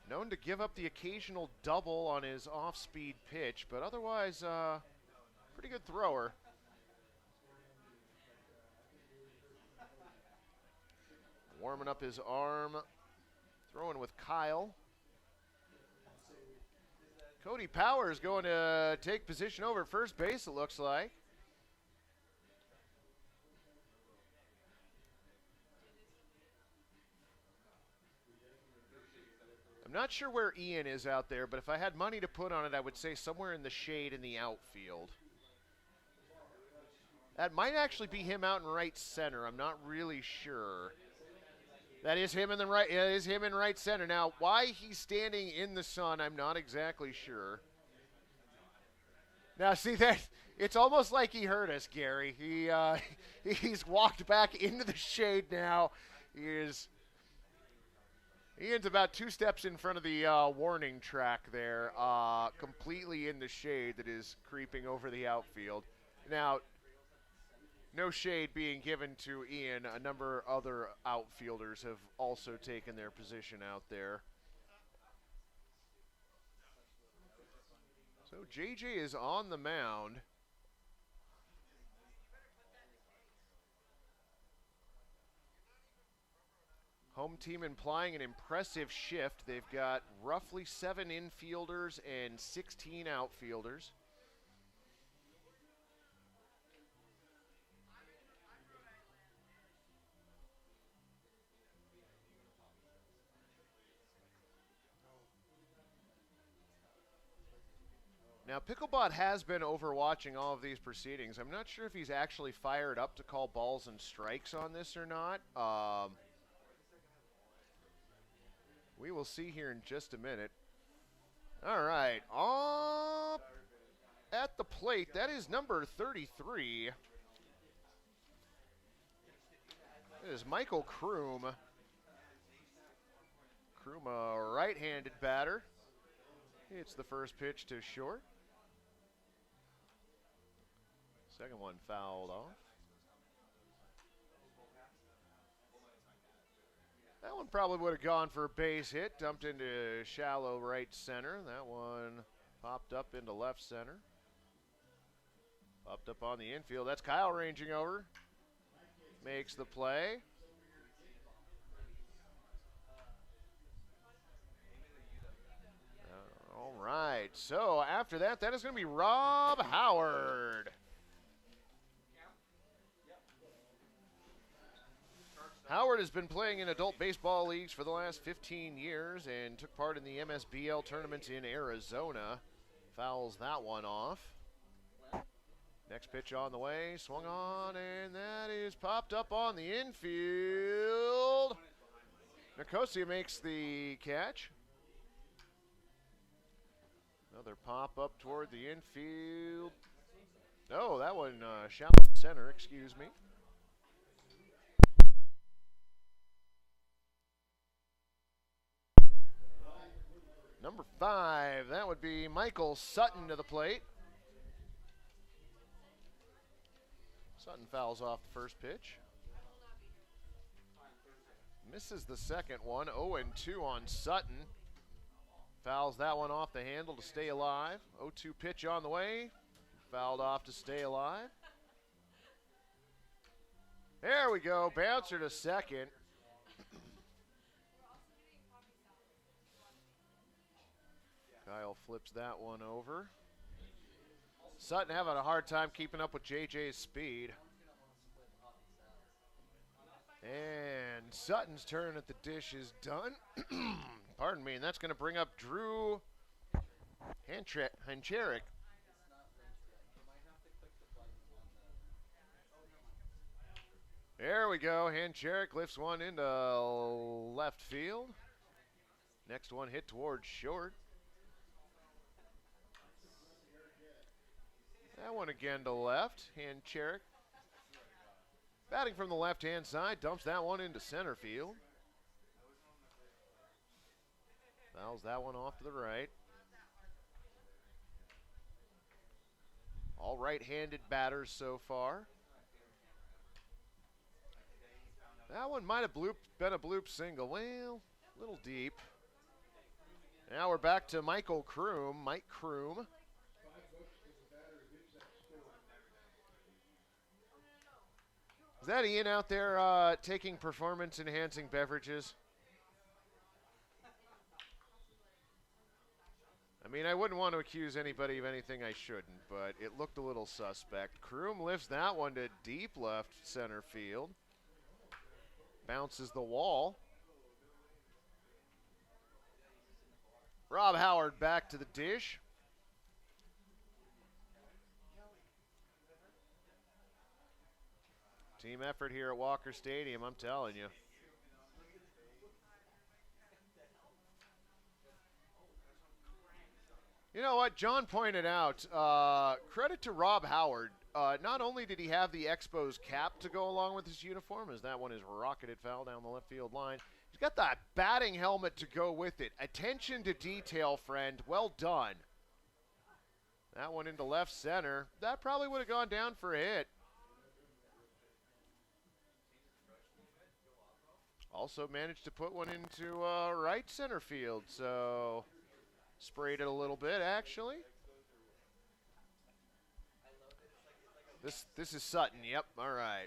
Known to give up the occasional double on his off-speed pitch, but otherwise, pretty good thrower. Warming up his arm, throwing with Kyle. Cody Powers going to take position over at first base, it looks like. I'm not sure where Ian is out there, but if I had money to put on it, I would say somewhere in the shade in the outfield. That might actually be him out in right center. I'm not really sure. That is him in the right. It is him in right center. Now, why he's standing in the sun, I'm not exactly sure. Now, see that? It's almost like he heard us, Gary. He's walked back into the shade now. Ian's about 2 steps in front of the warning track there, completely in the shade that is creeping over the outfield. Now, no shade being given to Ian. A number of other outfielders have also taken their position out there. So JJ is on the mound. Home team implying an impressive shift. They've got roughly 7 infielders and 16 outfielders. Now, Picklebot has been overwatching all of these proceedings. I'm not sure if he's actually fired up to call balls and strikes on this or not. We will see here in just a minute. All right, up at the plate, that is number 33. It is Michael Kroom. Kroom, a right-handed batter. Hits the first pitch to short. Second one fouled off. That one probably would have gone for a base hit, dumped into shallow right center. That one popped up into left center. Popped up on the infield. That's Kyle ranging over. Makes the play. All right, so after that, that is going to be Rob Howard. Howard has been playing in adult baseball leagues for the last 15 years and took part in the MSBL tournaments in Arizona. Fouls that one off. Next pitch on the way, swung on, and that is popped up on the infield. Nicosia makes the catch. Another pop up toward the infield. Oh, that one shallow center, excuse me. Number 5, that would be Michael Sutton to the plate. Sutton fouls off the first pitch. Misses the second one, 0-2 on Sutton. Fouls that one off the handle to stay alive. 0-2 pitch on the way. Fouled off to stay alive. There we go, bouncer to second. Kyle flips that one over. Sutton having a hard time keeping up with JJ's speed. And Sutton's turn at the dish is done. Pardon me, and that's going to bring up Drew Hancherik. There we go, Hancherik lifts one into left field. Next one hit towards short. That one again to left, Hancherik. Batting from the left-hand side, dumps that one into center field. Fouls that one off to the right. All right-handed batters so far. That one might have been a bloop single. Well, a little deep. Now we're back to Michael Kroom, Mike Kroom. Is that Ian out there taking performance-enhancing beverages? I mean, I wouldn't want to accuse anybody of anything I shouldn't, but it looked a little suspect. Kroom lifts that one to deep left center field. Bounces the wall. Rob Howard back to the dish. Team effort here at Walker Stadium, I'm telling you. You know what? John pointed out, credit to Rob Howard. Not only did he have the Expos cap to go along with his uniform, as that one is rocketed foul down the left field line, he's got that batting helmet to go with it. Attention to detail, friend. Well done. That one into left center. That probably would have gone down for a hit. Also managed to put one into right center field, so sprayed it a little bit, actually. This is Sutton, yep, all right.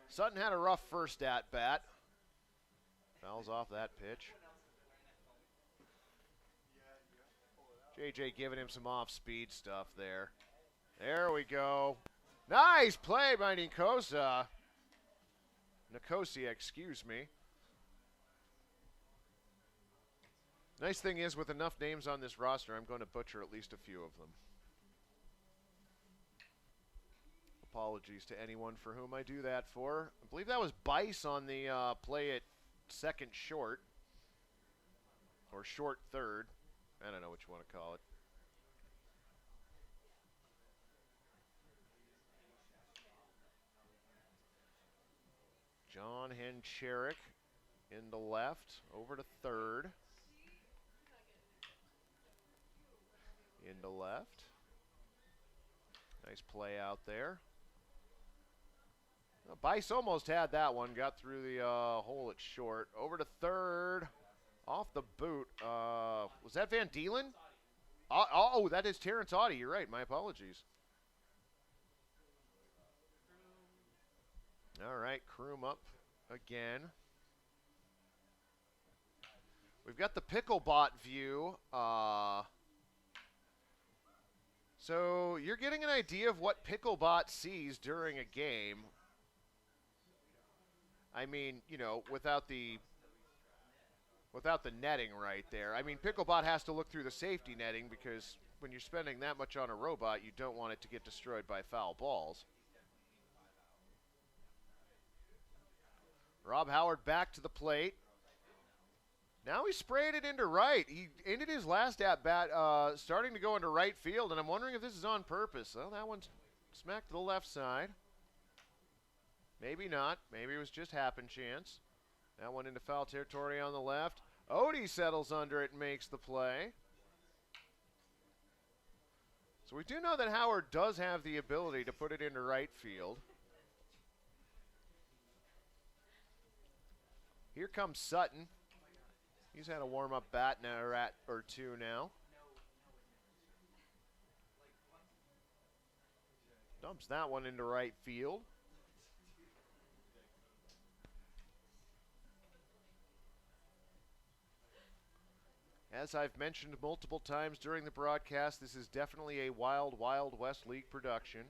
Sutton had a rough first at-bat. Fouls off that pitch. JJ giving him some off-speed stuff there. There we go. Nice play by Nicosia, excuse me. Nice thing is, with enough names on this roster, I'm going to butcher at least a few of them. Apologies to anyone for whom I do that for. I believe that was Bice on the play at second short. Or short third. I don't know what you want to call it. John Hancherik into left, over to third. Into left. Nice play out there. Bice almost had that one. Got through the hole at short. Over to third. Off the boot. Was that Van Deelen? Oh, that is Terrence Audie. You're right. My apologies. All right, Kroom up again. We've got the Picklebot view. So you're getting an idea of what Picklebot sees during a game. I mean, you know, without the netting right there. I mean, Picklebot has to look through the safety netting because when you're spending that much on a robot, you don't want it to get destroyed by foul balls. Rob Howard back to the plate. Now he sprayed it into right. He ended his last at-bat starting to go into right field, and I'm wondering if this is on purpose. Well, that one's smacked to the left side. Maybe not. Maybe it was just happen chance. That one into foul territory on the left. Odie settles under it and makes the play. So we do know that Howard does have the ability to put it into right field. Here comes Sutton. He's had a warm-up bat now, or two now. Dumps that one into right field. As I've mentioned multiple times during the broadcast, this is definitely a Wild Wild West League production.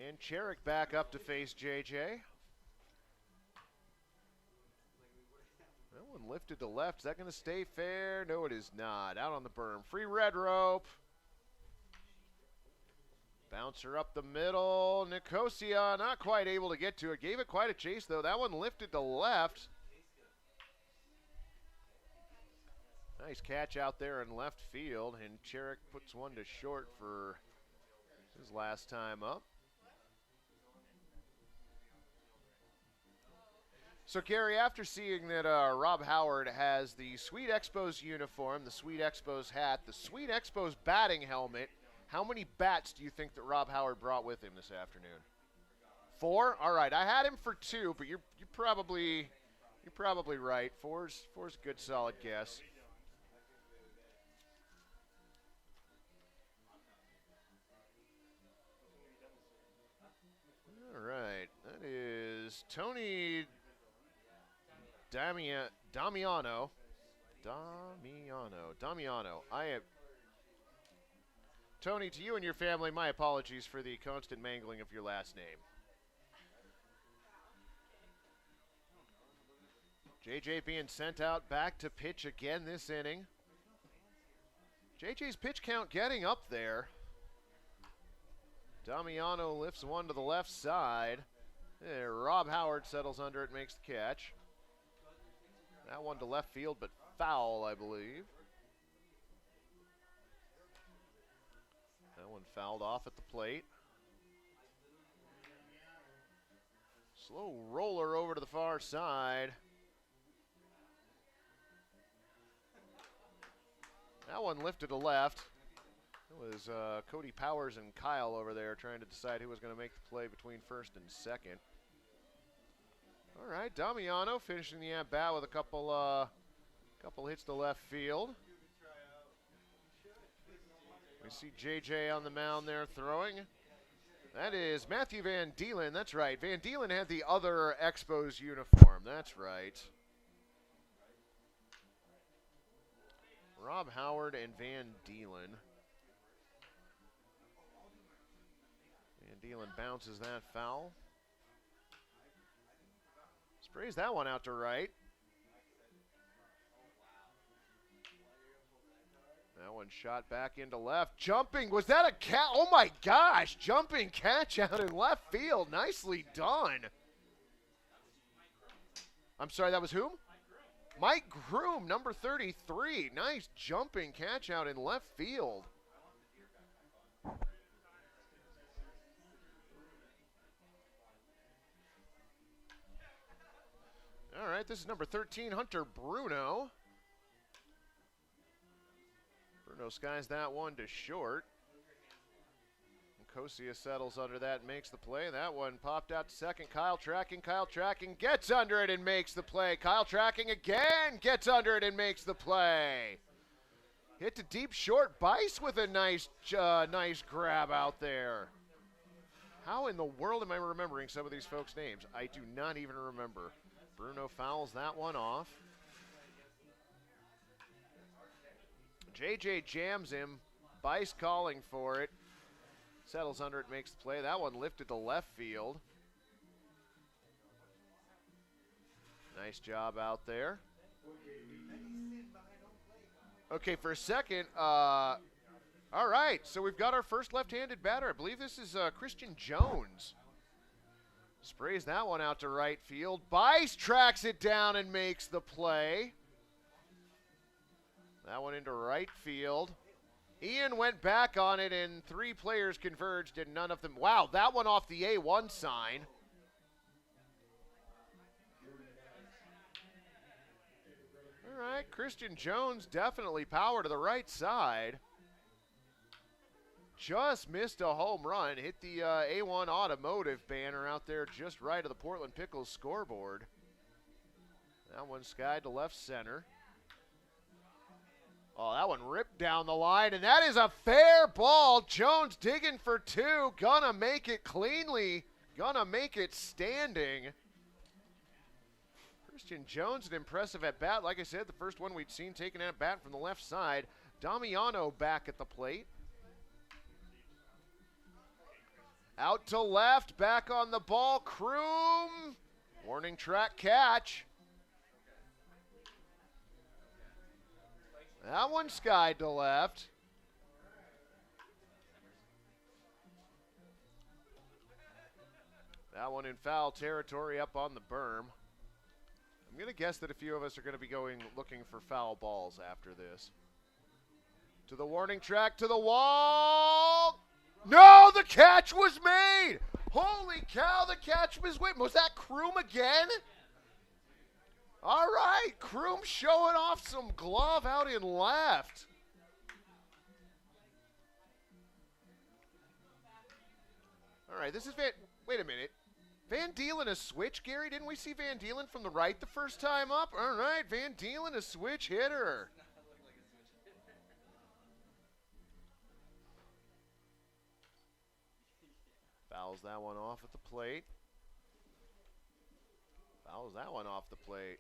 And Cherrick back up to face JJ. That one lifted to left. Is that going to stay fair? No, it is not. Out on the berm. Free red rope. Bouncer up the middle. Nicosia not quite able to get to it. Gave it quite a chase, though. That one lifted to left. Nice catch out there in left field. And Cherrick puts one to short for his last time up. So, Gary, after seeing that Rob Howard has the Sweet Expos uniform, the Sweet Expos hat, the Sweet Expos batting helmet, how many bats do you think that Rob Howard brought with him this afternoon? 4? All right, I had him for 2, but you're probably right. Four's a good solid guess. All right, that is Tony Damiano. Tony, to you and your family, my apologies for the constant mangling of your last name. JJ being sent out back to pitch again this inning. JJ's pitch count getting up there. Damiano lifts one to the left side. There, Rob Howard settles under it, makes the catch. That one to left field, but foul, I believe. That one fouled off at the plate. Slow roller over to the far side. That one lifted to left. It was Cody Powers and Kyle over there trying to decide who was going to make the play between first and second. All right, Damiano finishing the at-bat with a couple hits to left field. We see JJ on the mound there throwing. That is Matthew Van Deelen. That's right. Van Deelen had the other Expos uniform. That's right. Rob Howard and Van Deelen. Van Deelen bounces that foul. Sprays that one out to right. That one shot back into left. Jumping. Was that a catch? Oh, my gosh. Jumping catch out in left field. Nicely done. I'm sorry, that was whom? Mike Groom, number 33. Nice jumping catch out in left field. All right, this is number 13, Hunter Bruno. Bruno skies that one to short. Kosia settles under that and makes the play. That one popped out to second. Kyle tracking, gets under it and makes the play. Kyle tracking again, gets under it and makes the play. Hit to deep short. Bice with a nice grab out there. How in the world am I remembering some of these folks' names? I do not even remember. Bruno fouls that one off. JJ jams him. Bice calling for it. Settles under it, makes the play. That one lifted to left field. Nice job out there. Okay, for a second, all right, so we've got our first left-handed batter. I believe this is Christian Jones. Sprays that one out to right field. Bice tracks it down and makes the play. That one into right field. Ian went back on it, and three players converged, and none of them. Wow, that one off the A1 sign. All right, Christian Jones definitely power to the right side. Just missed a home run. Hit the A1 Automotive banner out there just right of the Portland Pickles scoreboard. That one skied to left center. Oh, that one ripped down the line, and that is a fair ball. Jones digging for two. Gonna make it cleanly. Gonna make it standing. Christian Jones, an impressive at-bat. Like I said, the first one we'd seen taken at bat from the left side. Damiano back at the plate. Out to left, back on the ball. Kroom. Warning track catch. That one skied to left. That one in foul territory up on the berm. I'm going to guess that a few of us are going to be looking for foul balls after this. To the warning track, to the wall. No, the catch was made. Holy cow, the catch was made. Was that Kroom again? All right, Kroom showing off some glove out in left. All right, this is wait a minute. Van Deelen a switch, Gary? Didn't we see Van Deelen from the right the first time up? All right, Van Deelen a switch hitter. Fouls that one off at the plate. Fouls that one off the plate.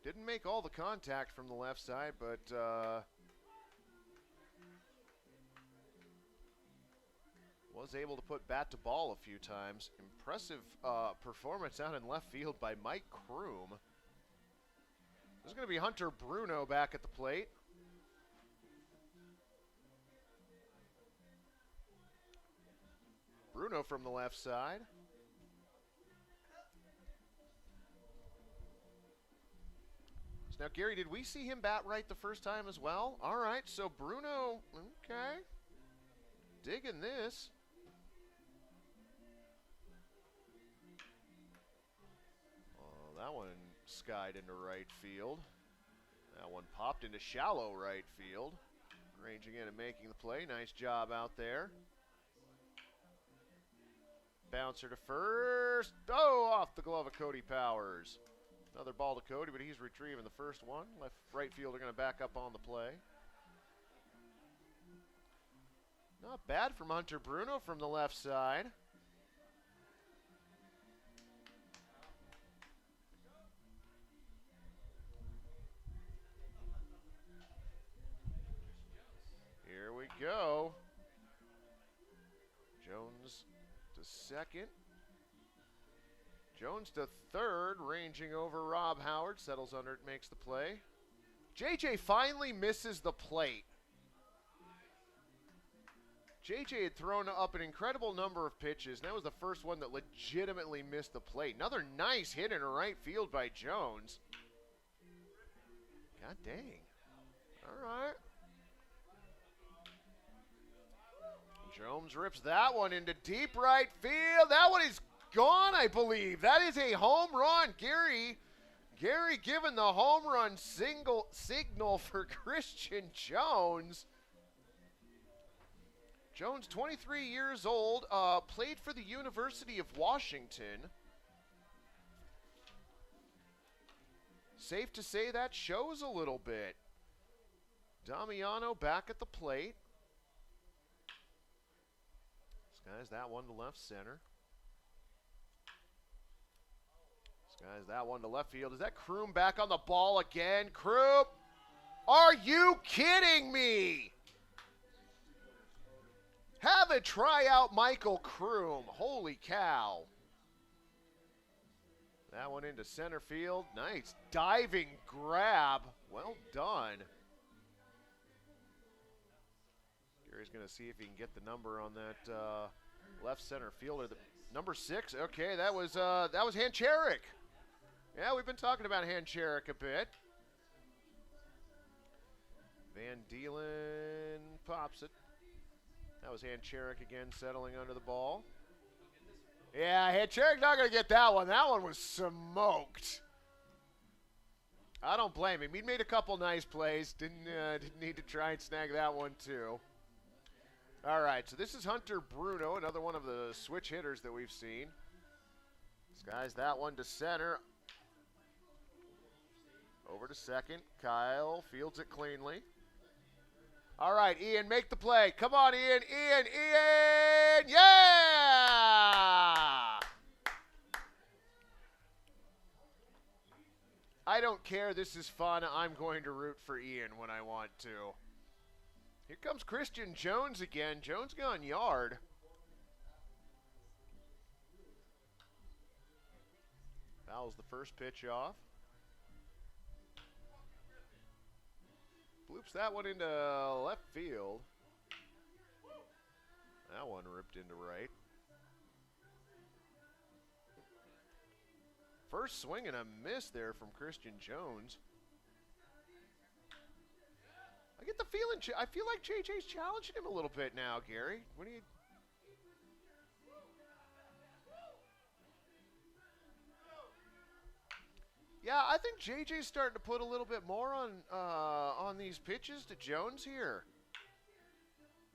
Didn't make all the contact from the left side, but was able to put bat to ball a few times. Impressive performance out in left field by Mike Kroom. This is going to be Hunter Bruno back at the plate. Bruno from the left side. Now, Gary, did we see him bat right the first time as well? All right, so Bruno, okay. Digging this. Oh, that one skied into right field. That one popped into shallow right field. Ranging in and making the play. Nice job out there. Bouncer to first. Oh, off the glove of Cody Powers. Another ball to Cody, but he's retrieving the first one. Right fielder going to back up on the play. Not bad from Hunter Bruno from the left side. Here we go. Jones to second. Jones to third, ranging over Rob Howard. Settles under it, makes the play. JJ finally misses the plate. JJ had thrown up an incredible number of pitches, and that was the first one that legitimately missed the plate. Another nice hit in right field by Jones. God dang. All right. Jones rips that one into deep right field. That one is gone, I believe. That is a home run. Gary, Gary giving the home run signal for Christian Jones. Jones, 23 years old, played for the University of Washington. Safe to say that shows a little bit. Damiano back at the plate. Skies that one to left center. Skies that one to left field. Is that Kroom back on the ball again? Kroom, are you kidding me? Have a tryout, Michael Kroom. Holy cow. That one into center field. Nice diving grab. Well done. Gary's going to see if he can get the number on that left center fielder. Number 6. Okay, that was Hancharik. Yeah, we've been talking about Hancharik a bit. Van Deelen pops it. That was Hancharik again settling under the ball. Yeah, Hancharik not going to get that one. That one was smoked. I don't blame him. He made a couple nice plays. Didn't need to try and snag that one too. All right, so this is Hunter Bruno, another one of the switch hitters that we've seen. Skies that one to center. Over to second. Kyle fields it cleanly. All right, Ian, make the play. Come on, Ian. Ian, yeah! I don't care. This is fun. I'm going to root for Ian when I want to. Here comes Christian Jones again. Jones gone yard. Fouls the first pitch off. Bloops that one into left field. That one ripped into right. First swing and a miss there from Christian Jones. I get the feeling, I feel like JJ's challenging him a little bit now, Gary. What do you... Yeah, I think JJ's starting to put a little bit more on these pitches to Jones here.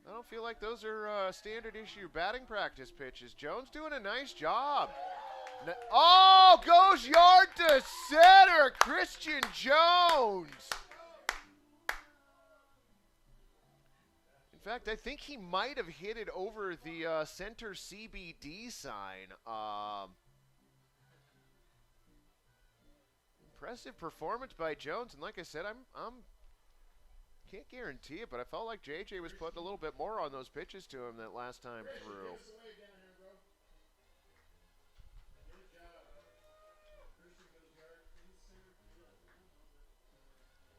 I don't feel like those are standard issue batting practice pitches. Jones doing a nice job. Oh, goes yard to center, Christian Jones. In fact, I think he might have hit it over the center CBD sign. Impressive performance by Jones, and like I said, I'm can't guarantee it, but I felt like JJ was putting a little bit more on those pitches to him that last time through.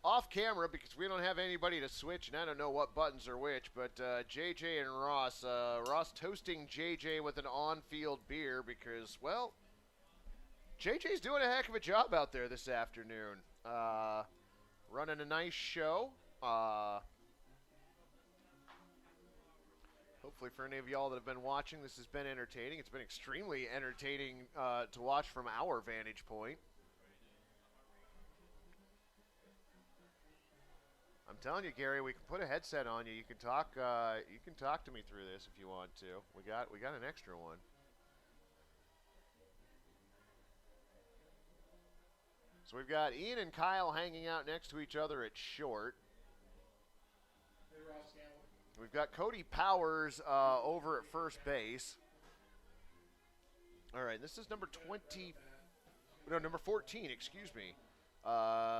Off camera, because we don't have anybody to switch, and I don't know what buttons are which, but JJ and Ross, Ross toasting JJ with an on-field beer because, well, JJ's doing a heck of a job out there this afternoon. Running a nice show. Hopefully for any of y'all that have been watching, this has been entertaining. It's been extremely entertaining to watch from our vantage point. I'm telling you, Gary, we can put a headset on you. You can talk to me through this if you want to. We got an extra one. So we've got Ian and Kyle hanging out next to each other at short. We've got Cody Powers over at first base. All right, this is number 14, excuse me.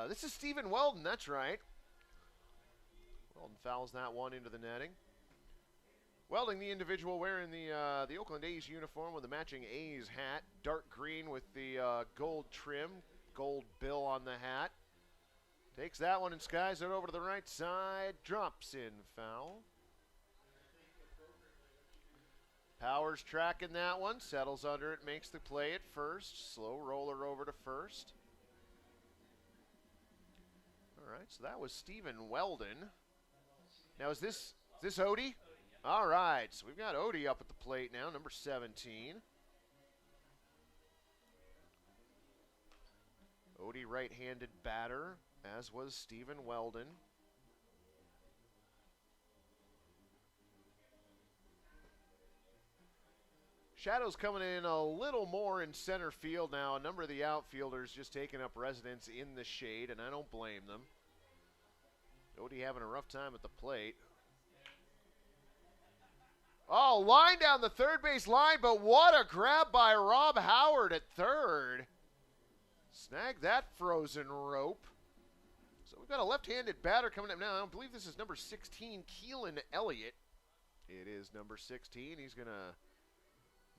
This is Stephen Weldon, that's right. Weldon fouls that one into the netting. Welding, the individual wearing the Oakland A's uniform with the matching A's hat, dark green with the gold trim, gold bill on the hat. Takes that one and skies it over to the right side, drops in foul. Powers tracking that one, settles under it, makes the play at first. Slow roller over to first. All right, so that was Stephen Weldon. Now is this Odie? All right, so we've got Odie up at the plate now, number 17. Odie right-handed batter, as was Stephen Weldon. Shadows coming in a little more in center field now. A number of the outfielders just taking up residence in the shade, and I don't blame them. Odie having a rough time at the plate. Oh, line down the third base line, but what a grab by Rob Howard at third. Snag that frozen rope. So we've got a left-handed batter coming up now. I don't believe this is number 16, Keelan Elliott. It is number 16. He's going to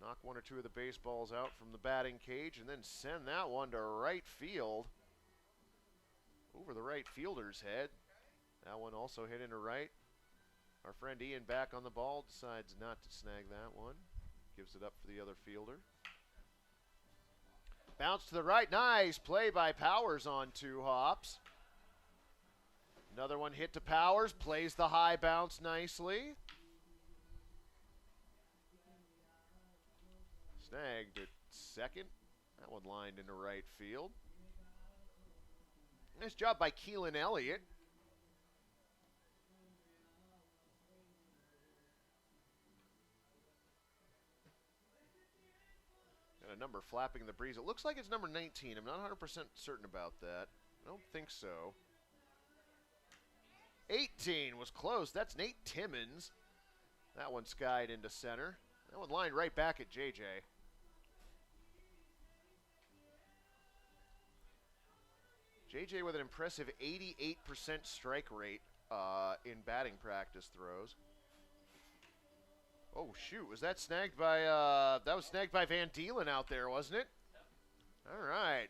knock one or two of the baseballs out from the batting cage and then send that one to right field. Over the right fielder's head. That one also hit into right. Our friend Ian back on the ball decides not to snag that one. Gives it up for the other fielder. Bounce to the right. Nice play by Powers on 2 hops. Another one hit to Powers. Plays the high bounce nicely. Snagged at second. That one lined into right field. Nice job by Keelan Elliott. Got a number flapping in the breeze. It looks like it's number 19. I'm not 100% certain about that. I don't think so. 18 was close. That's Nate Timmons. That one skied into center. That one lined right back at JJ. JJ with an impressive 88% strike rate in batting practice throws. Oh shoot, was that snagged by, that was snagged by Van Deelen out there, wasn't it? All right.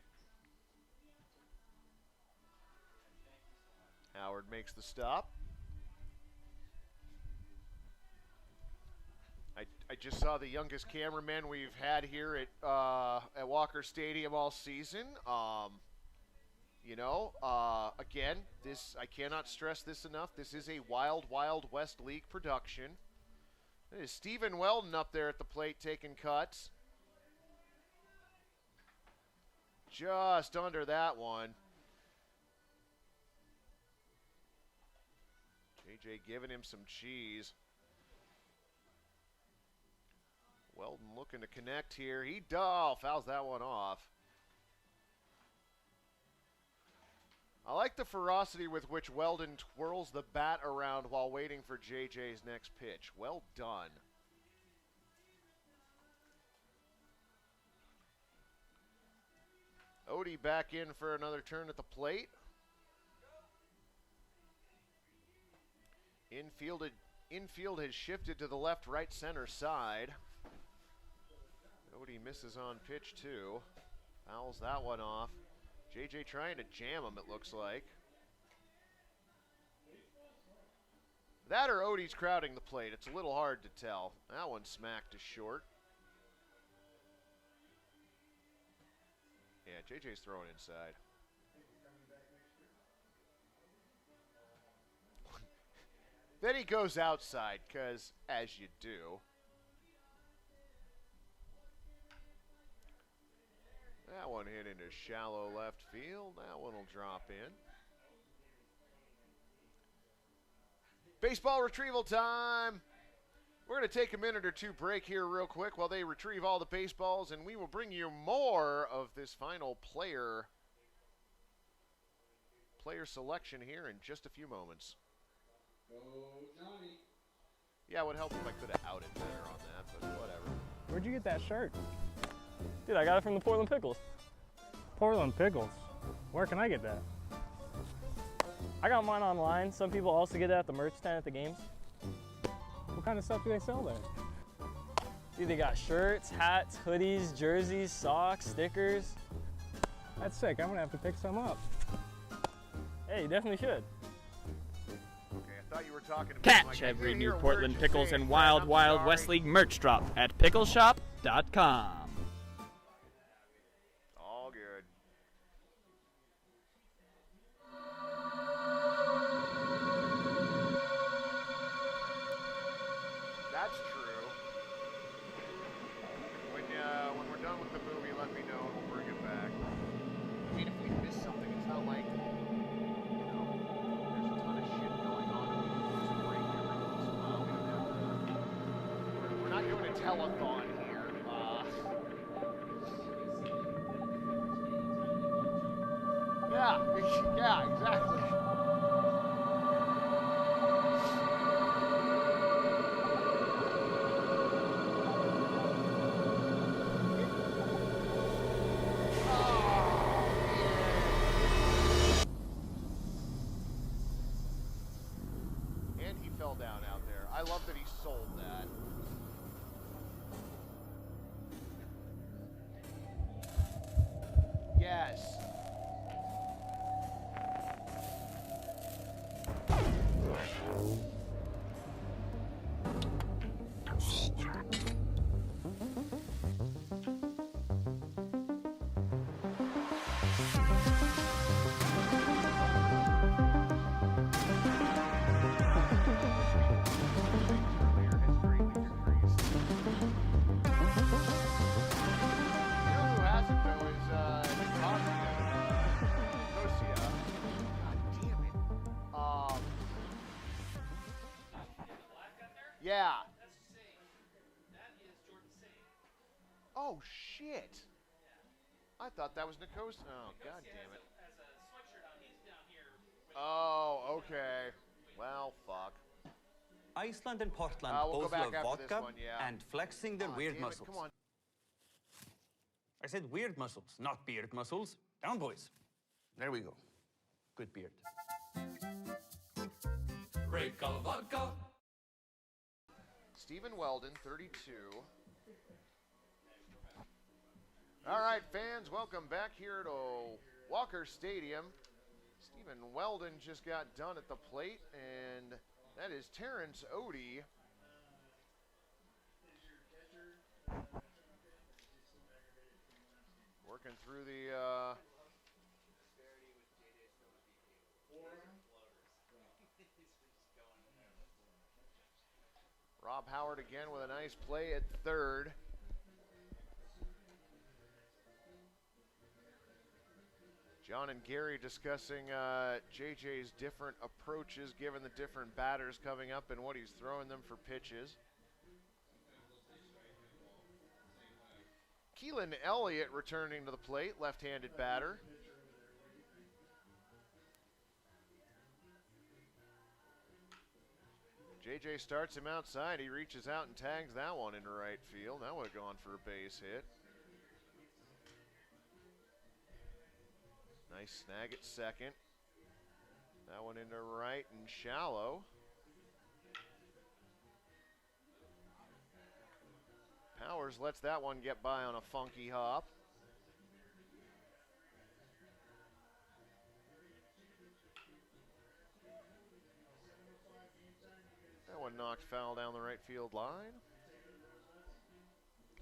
Howard makes the stop. I just saw the youngest cameraman we've had here at Walker Stadium all season. You know, again, I cannot stress this enough. This is a Wild Wild West League production. It is Stephen Weldon up there at the plate taking cuts. Just under that one. JJ giving him some cheese. Weldon looking to connect here. He fouls that one off. I like the ferocity with which Weldon twirls the bat around while waiting for JJ's next pitch. Well done. Odie back in for another turn at the plate. Infield has shifted to the left, right, center side. Odie misses on pitch 2. Fouls that one off. JJ trying to jam him, it looks like. That or Odie's crowding the plate. It's a little hard to tell. That one smacked to short. Yeah, JJ's throwing inside. Then he goes outside, because as you do. That one hit into shallow left field. That one will drop in. Baseball retrieval time. We're going to take a minute or two break here real quick while they retrieve all the baseballs, and we will bring you more of this final player selection here in just a few moments. Yeah, it would help if I could have outed better on that, but whatever. Where'd you get that shirt? Dude, I got it from the Portland Pickles. Portland Pickles? Where can I get that? I got mine online. Some people also get it at the merch stand at the games. What kind of stuff do they sell there? Dude, they got shirts, hats, hoodies, jerseys, socks, stickers. That's sick. I'm gonna have to pick some up. Hey, you definitely should. Okay, I thought you were talking about Catch every new Portland Pickles and Wild Wild West League merch drop at pickleshop.com. All good. That's true. When we're done with the movie, let me know and we'll bring it back. I mean, if we miss something. It's not like, there's a ton of shit going on and we can use a break every once in a while. We don't have to, we're not doing a telethon here. Yeah, exactly. Fell down out there. I love that he sold that. Yes. Yeah. Oh, shit. I thought that was Nicosia. Oh, god damn it. Oh, okay. Well, fuck. Iceland and Portland we'll both go back love after vodka this one, yeah. and flexing their weird muscles. Come on. I said weird muscles, not beard muscles. Down, boys. There we go. Good beard. Break of vodka. Stephen Weldon, 32. All right, fans, welcome back here to Walker Stadium. Stephen Weldon just got done at the plate, and that is Terrence Odie. Working through the Rob Howard again with a nice play at third. John and Gary discussing JJ's different approaches given the different batters coming up and what he's throwing them for pitches. Keelan Elliott returning to the plate, left-handed batter. JJ starts him outside. He reaches out and tags that one into right field. That would have gone for a base hit. Nice snag at second. That one into right and shallow. Powers lets that one get by on a funky hop. That one knocked foul down the right field line.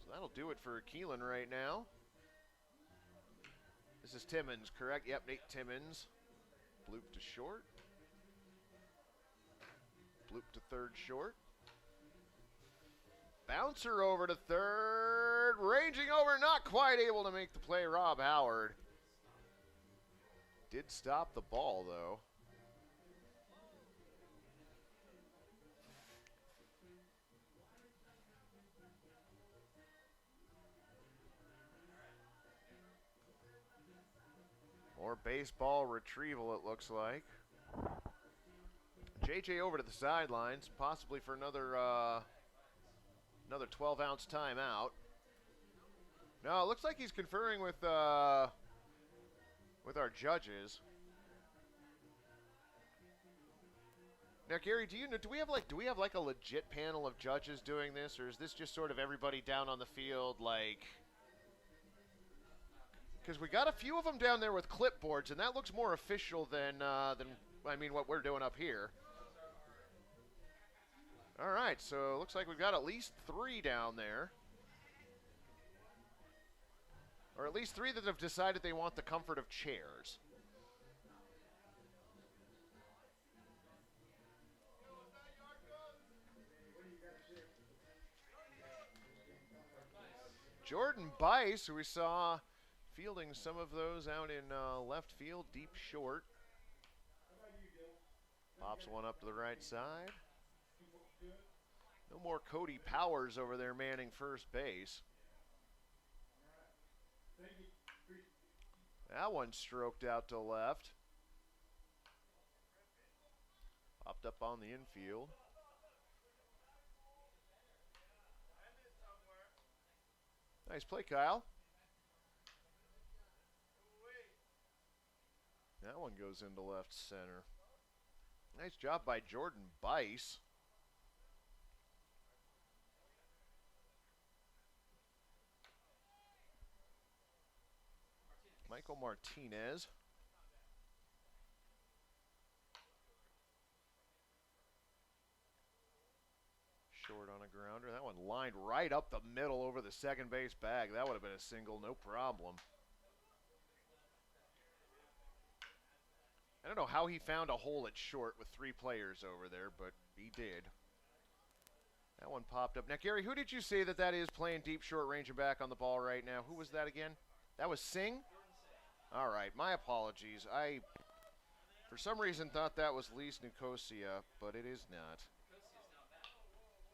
So that'll do it for Keelan right now. This is Timmons, correct? Yep, Nate Timmons. Bloop to short. Bloop to third short. Bouncer over to third. Ranging over, not quite able to make the play, Rob Howard. Did stop the ball, though. More baseball retrieval, it looks like. JJ over to the sidelines, possibly for another 12-ounce timeout. No, it looks like he's conferring with our judges. Now, Gary, do we have like a legit panel of judges doing this, or is this just sort of everybody down on the field like? Because we got a few of them down there with clipboards, and that looks more official than what we're doing up here. All right, so it looks like we've got at least 3 down there. Or at least 3 that have decided they want the comfort of chairs. Jordan Bice, who we saw fielding some of those out in left field, deep short. Pops one up to the right side. No more Cody Powers over there manning first base. That one stroked out to left. Popped up on the infield. Nice play, Kyle. That one goes into left center. Nice job by Jordan Bice. Michael Martinez. Short on a grounder. That one lined right up the middle over the second base bag. That would have been a single, no problem. I don't know how he found a hole at short with 3 players over there, but he did. That one popped up. Now, Gary, who did you say that is playing deep short range and back on the ball right now? Who was that again? That was Singh? All right, my apologies. I, for some reason, thought that was Luis Nicosia, but it is not.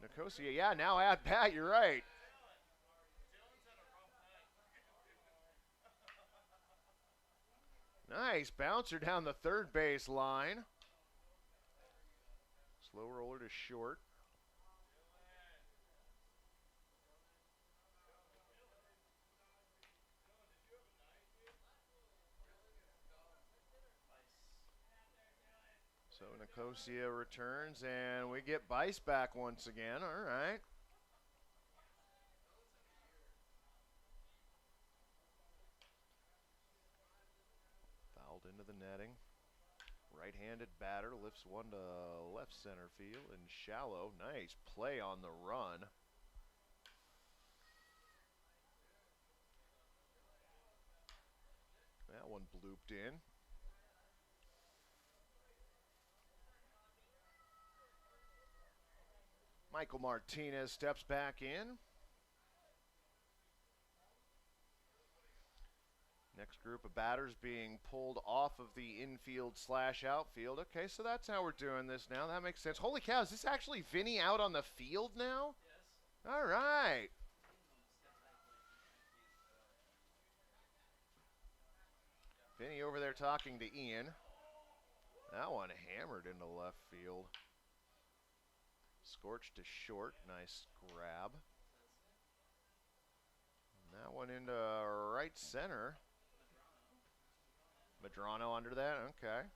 Nicosia, yeah, now at bat, you're right. Nice bouncer down the third base line. Slow roller to short. So Nicosia returns, and we get Bice back once again. All right. Fouled into the netting. Right-handed batter lifts one to left center field and shallow. Nice play on the run. That one blooped in. Michael Martinez steps back in. Next group of batters being pulled off of the infield / outfield. Okay, so that's how we're doing this now. That makes sense. Holy cow, is this actually Vinny out on the field now? Yes. All right. Vinny over there talking to Ian. That one hammered into left field. Scorched to short. Nice grab. And that one into right center. Medrano under that. Okay.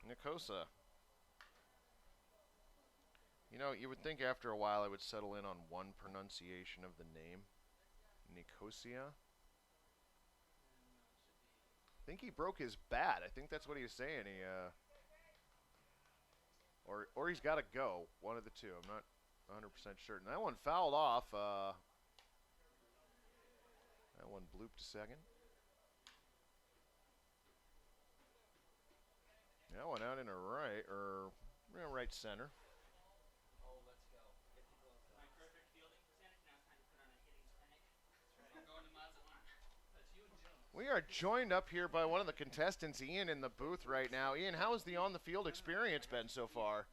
Nicosa. You know, you would think after a while I would settle in on one pronunciation of the name. Nicosia. I think he broke his bat. I think that's what he was saying. He or he's got to go. One of the two. I'm not 100% certain. That one fouled off. That one blooped to second. That one out into right or right center. Oh, let's go. My perfect fielding percentage. Now it's time to put on a hitting clinic. I'm going to Mazatlan. That's you and Jones. We are joined up here by one of the contestants, Ian, in the booth right now. Ian, how has the on-the-field experience been so far?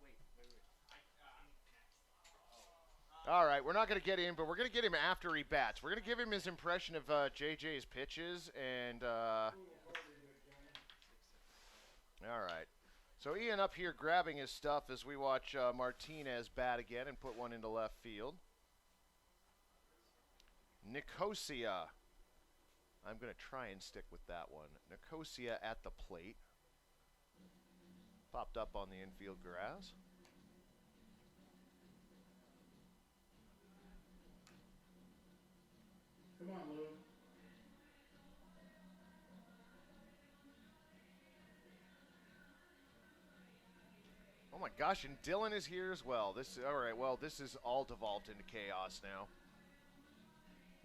All right, we're not going to get in, but we're going to get him after he bats. We're going to give him his impression of JJ's pitches, and all right. So Ian up here grabbing his stuff as we watch Martinez bat again and put one into left field. Nicosia. I'm going to try and stick with that one. Nicosia at the plate. Popped up on the infield grass. Come on, Lou. Oh my gosh, and Dylan is here as well. All right, well, this is all devolved into chaos now.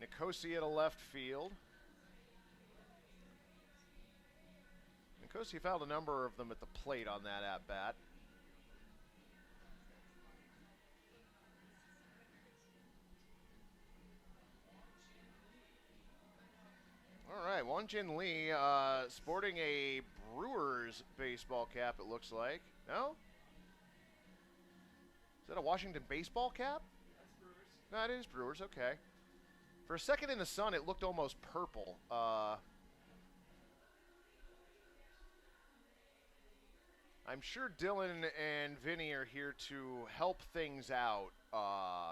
Nicosia to left field. Nicosia fouled a number of them at the plate on that at-bat. Wonjin Lee sporting a Brewers baseball cap, it looks like. No? Is that a Washington baseball cap? That's Brewers. No, it is Brewers, okay. For a second in the sun, it looked almost purple. I'm sure Dylan and Vinny are here to help things out. I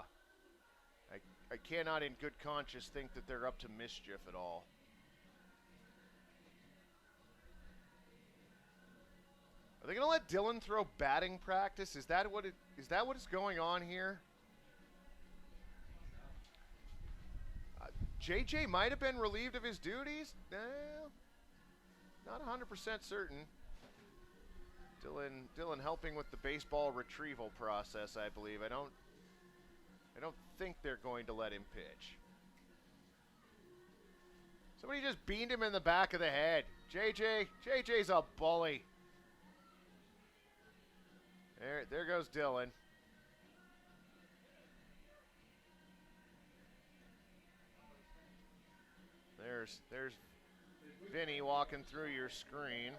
cannot in good conscience think that they're up to mischief at all. Are they going to let Dylan throw batting practice? Is that what is going on here? JJ might have been relieved of his duties. No, not 100% certain. Dylan helping with the baseball retrieval process, I believe. I don't think they're going to let him pitch. Somebody just beamed him in the back of the head. JJ's a bully. There goes Dylan. There's Vinny walking through your screen.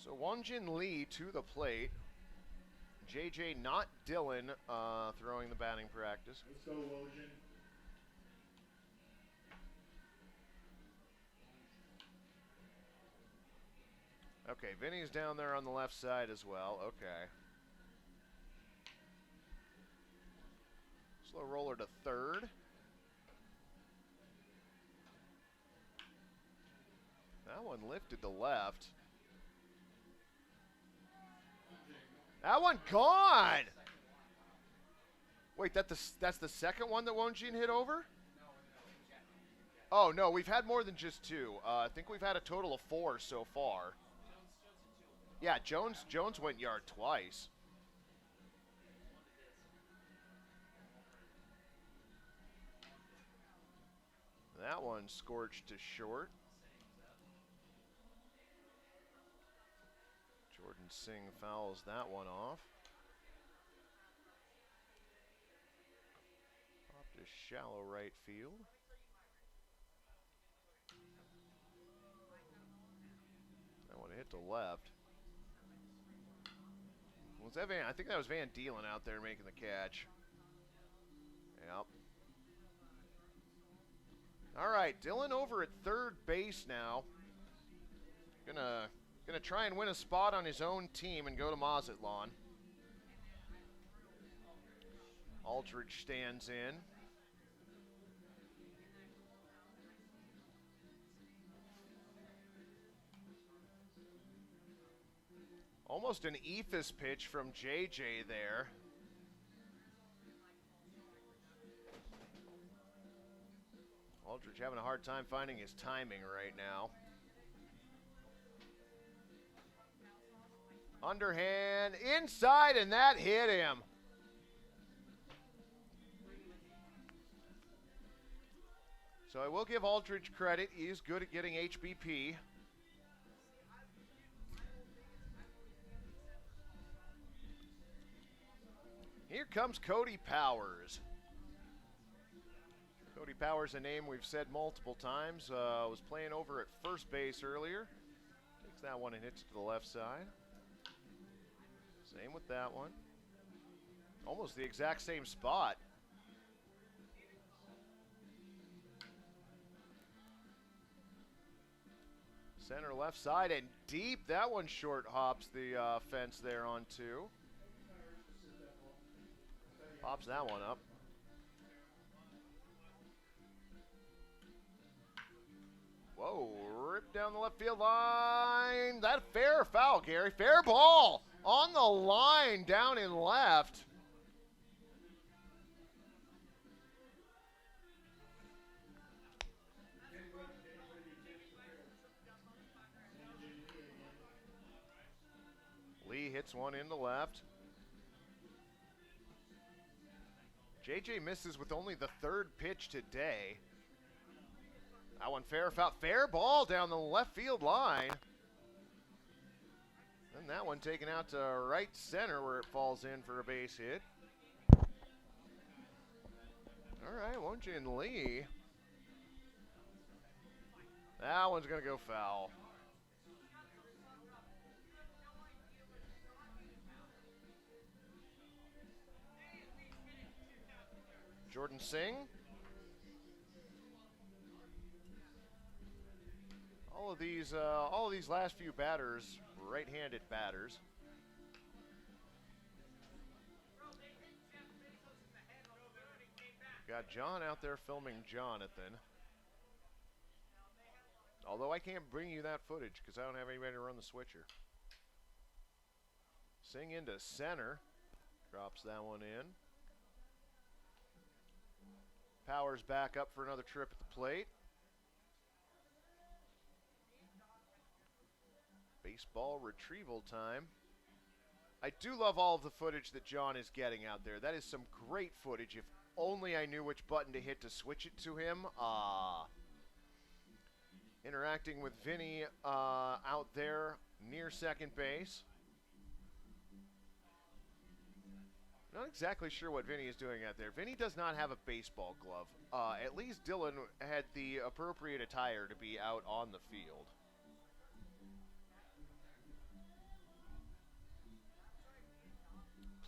So Wonjin Lee to the plate. JJ, not Dylan, throwing the batting practice. Let's go, Wojin. Okay, Vinny's down there on the left side as well. Okay. Slow roller to third. That one lifted to left. That one gone! Wait, that's the second one that Wonjin hit over? Oh, no, we've had more than just two. I think we've had a total of 4 so far. Yeah, Jones went yard twice. That one scorched to short. Jordan Singh fouls that one off. Pop to shallow right field. That one hit to left. Was that I think that was Van Deelen out there making the catch. Yep. All right, Dylan over at third base now. Gonna try and win a spot on his own team and go to Mazatlan. Aldridge stands in. Almost an Ephus pitch from JJ there. Aldridge having a hard time finding his timing right now. Underhand, inside, and that hit him. So I will give Aldridge credit. He is good at getting HBP. Here comes Cody Powers. Cody Powers, a name we've said multiple times, was playing over at first base earlier. Takes that one and hits it to the left side. Same with that one. Almost the exact same spot. Center left side and deep. That one short hops the fence there on 2. Pops that one up. Whoa, ripped down the left field line. That fair foul, Gary. Fair ball on the line down in left. Lee hits one into left. JJ misses with only the 3rd pitch today. That one fair foul. Fair ball down the left field line. And that one taken out to right center where it falls in for a base hit. All right, Wonjin Lee. That one's going to go foul. Jordan Singh. All of these last few batters, right-handed batters. Got John out there filming Jonathan. Although I can't bring you that footage because I don't have anybody to run the switcher. Singh into center. Drops that one in. Powers back up for another trip at the plate. Baseball retrieval time. I do love all of the footage that John is getting out there. That is some great footage. If only I knew which button to hit to switch it to him. Interacting with Vinny out there near second base. Not exactly sure what Vinny is doing out there. Vinny does not have a baseball glove. At least Dylan had the appropriate attire to be out on the field.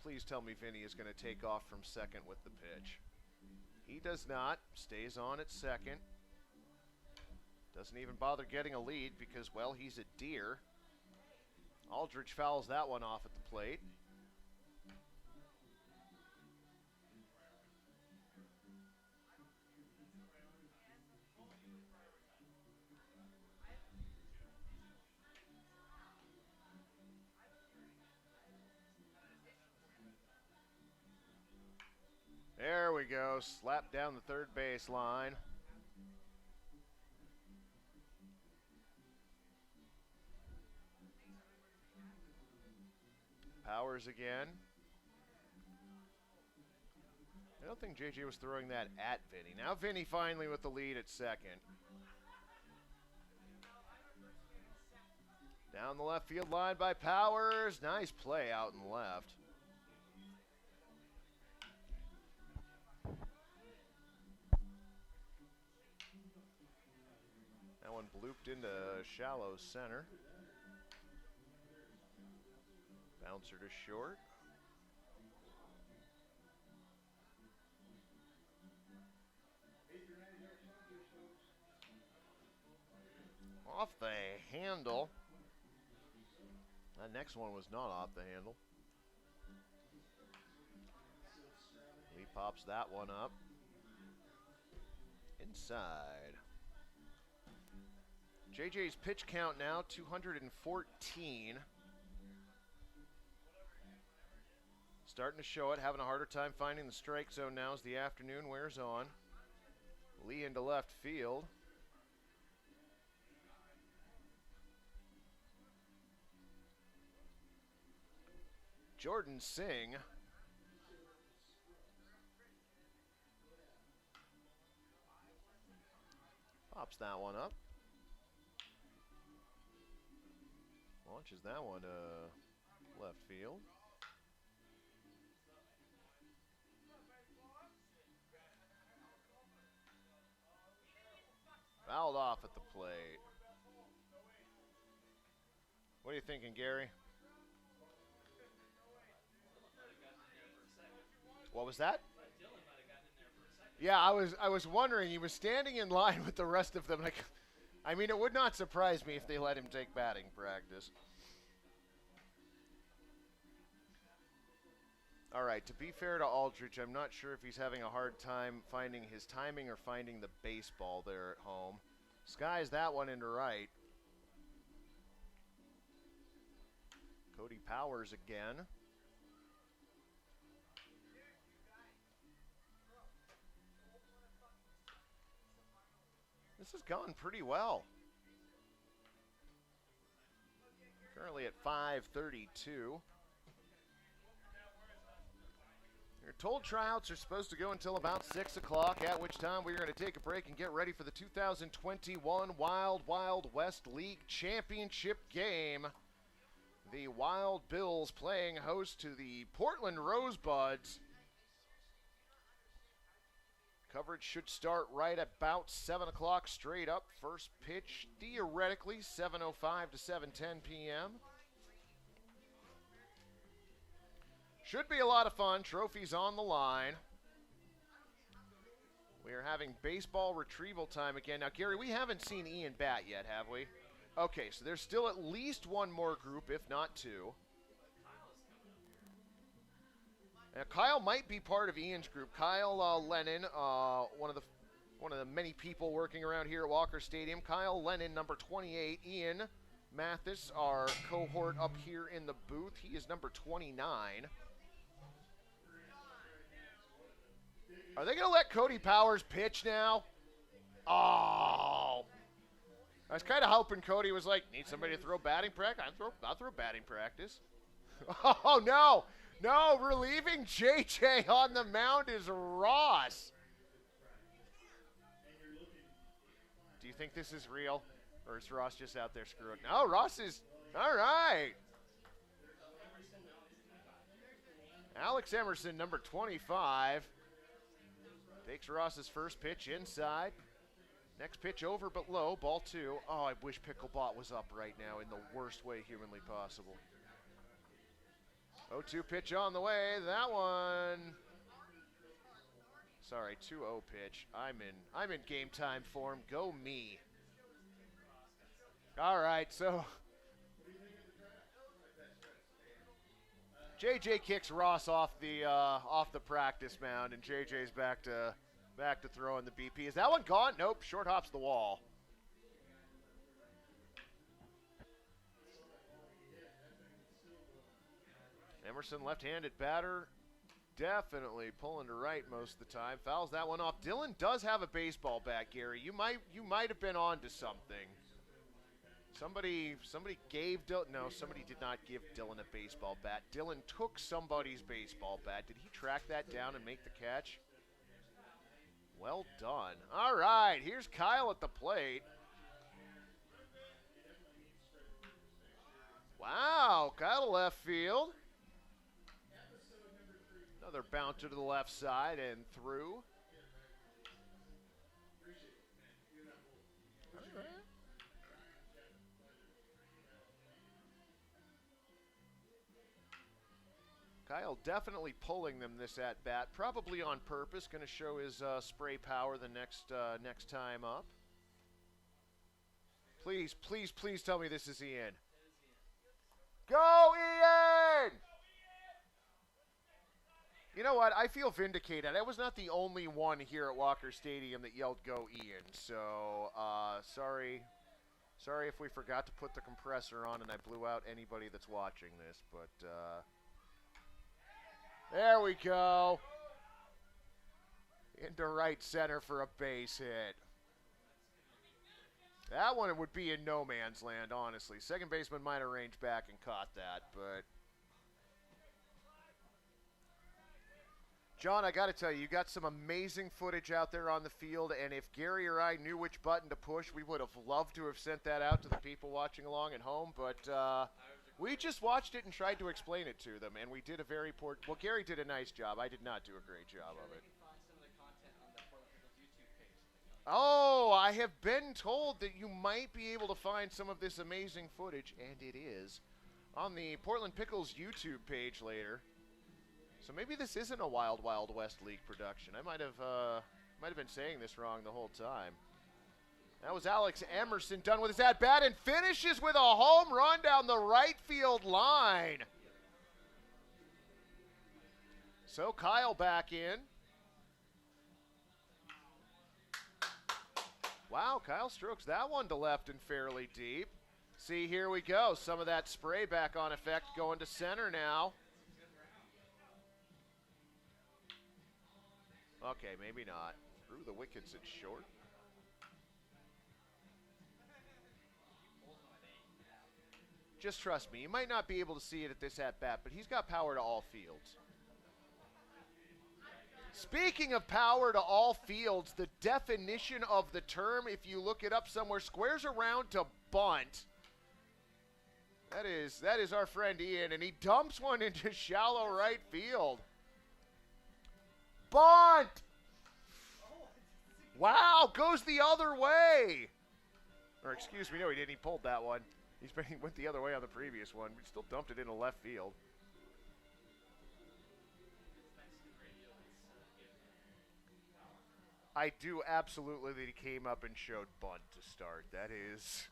Please tell me Vinny is going to take off from second with the pitch. He does not. Stays on at second. Doesn't even bother getting a lead because, well, he's a deer. Aldridge fouls that one off at the plate. There we go. Slap down the third base line. Powers again. I don't think JJ was throwing that at Vinny. Now Vinny finally with the lead at second. Down the left field line by Powers. Nice play out in left. That one blooped into shallow center. Bouncer to short. Off the handle. That next one was not off the handle. Lee pops that one up. Inside. JJ's pitch count now, 214. Starting to show it, having a harder time finding the strike zone now as the afternoon wears on. Lee into left field. Jordan Singh. Pops that one up. Launches that one to left field. Fouled off at the plate. What are you thinking, Gary? What was that? Yeah, I was wondering. He was standing in line with the rest of them. Like, I mean, it would not surprise me if they let him take batting practice. All right, to be fair to Aldridge, I'm not sure if he's having a hard time finding his timing or finding the baseball there at home. Skies that one into right. Cody Powers again. This has gone pretty well. Currently at 5:32. You're told tryouts are supposed to go until about 6 o'clock, at which time we're going to take a break and get ready for the 2021 Wild Wild West League Championship game. The Wild Bills playing host to the Portland Rosebuds. Coverage should start right about 7 o'clock straight up. First pitch, theoretically, 7:05 to 7:10 p.m. Should be a lot of fun. Trophies on the line. We are having baseball retrieval time again. Now, Gary, we haven't seen Ian bat yet, have we? Okay, so there's still at least one more group, if not two. Now, Kyle might be part of Ian's group. Kyle Lennon, one of the many people working around here at Walker Stadium. Kyle Lennon, number 28. Ian Mathis, our cohort up here in the booth. He is number 29. Are they going to let Cody Powers pitch now? Oh. I was kind of hoping Cody was like, need somebody to throw batting practice? I'll throw batting practice. Oh, no. No, relieving JJ on the mound is Ross. Do you think this is real? Or is Ross just out there screwing? No, Ross is, all right. Alex Emerson, number 25. Takes Ross's first pitch inside. Next pitch over but low, ball 2. Oh, I wish Picklebot was up right now in the worst way humanly possible. 0-2 pitch on the way. That one. Sorry, 2-0 pitch. I'm in game time form. Go me. All right, so JJ kicks Ross off the practice mound, and JJ's back to throwing the BP. Is that one gone? Nope. Short hops the wall. Emerson, left-handed batter, definitely pulling to right most of the time. Fouls that one off. Dylan does have a baseball bat, Gary. You might have been on to something. Somebody gave Dylan. No, somebody did not give Dylan a baseball bat. Dylan took somebody's baseball bat. Did he track that down and make the catch? Well done. All right, here's Kyle at the plate. Wow, Kyle to left field. Another bouncer to the left side and through. All right. Kyle definitely pulling them this at bat, probably on purpose. Going to show his spray power the next time up. Please, please, please tell me this is Ian. Go Ian! You know what? I feel vindicated. I was not the only one here at Walker Stadium that yelled "Go Ian." So sorry if we forgot to put the compressor on and I blew out anybody that's watching this, but. There we go. Into right center for a base hit. That one would be in no man's land, honestly. Second baseman might have ranged back and caught that, but... John, I got to tell you, you got some amazing footage out there on the field, and if Gary or I knew which button to push, we would have loved to have sent that out to the people watching along at home, but... we just watched it and tried to explain it to them, and we did a very poor... Well, Gary did a nice job. I did not do a great job of it. Oh, I have been told that you might be able to find some of this amazing footage, and it is, on the Portland Pickles YouTube page later. So maybe this isn't a Wild Wild West League production. I might have been saying this wrong the whole time. That was Alex Emerson done with his at-bat and finishes with a home run down the right field line. So Kyle back in. Wow, Kyle strokes that one to left and fairly deep. See, here we go. Some of that spray back on effect going to center now. Okay, maybe not. Through the wickets, it's short. Just trust me, you might not be able to see it at this at-bat, but he's got power to all fields. Speaking of power to all fields, the definition of the term, if you look it up somewhere, squares around to bunt. That is our friend Ian, and he dumps one into shallow right field. Bunt! Wow, goes the other way. Or excuse me, no, he didn't. He pulled that one. He went the other way on the previous one. But still dumped it into left field. I do absolutely that he came up and showed bunt to start. That is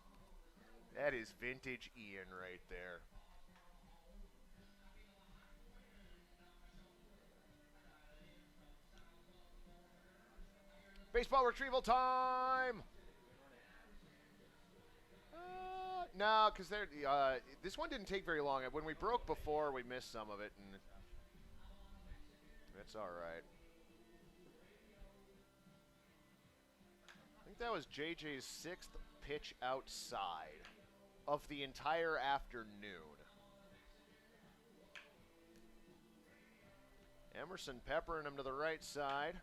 vintage Ian right there. Baseball retrieval time. No, because this one didn't take very long. When we broke before, we missed some of it, and that's all right. I think that was JJ's 6th pitch outside of the entire afternoon. Emerson peppering him to the right side.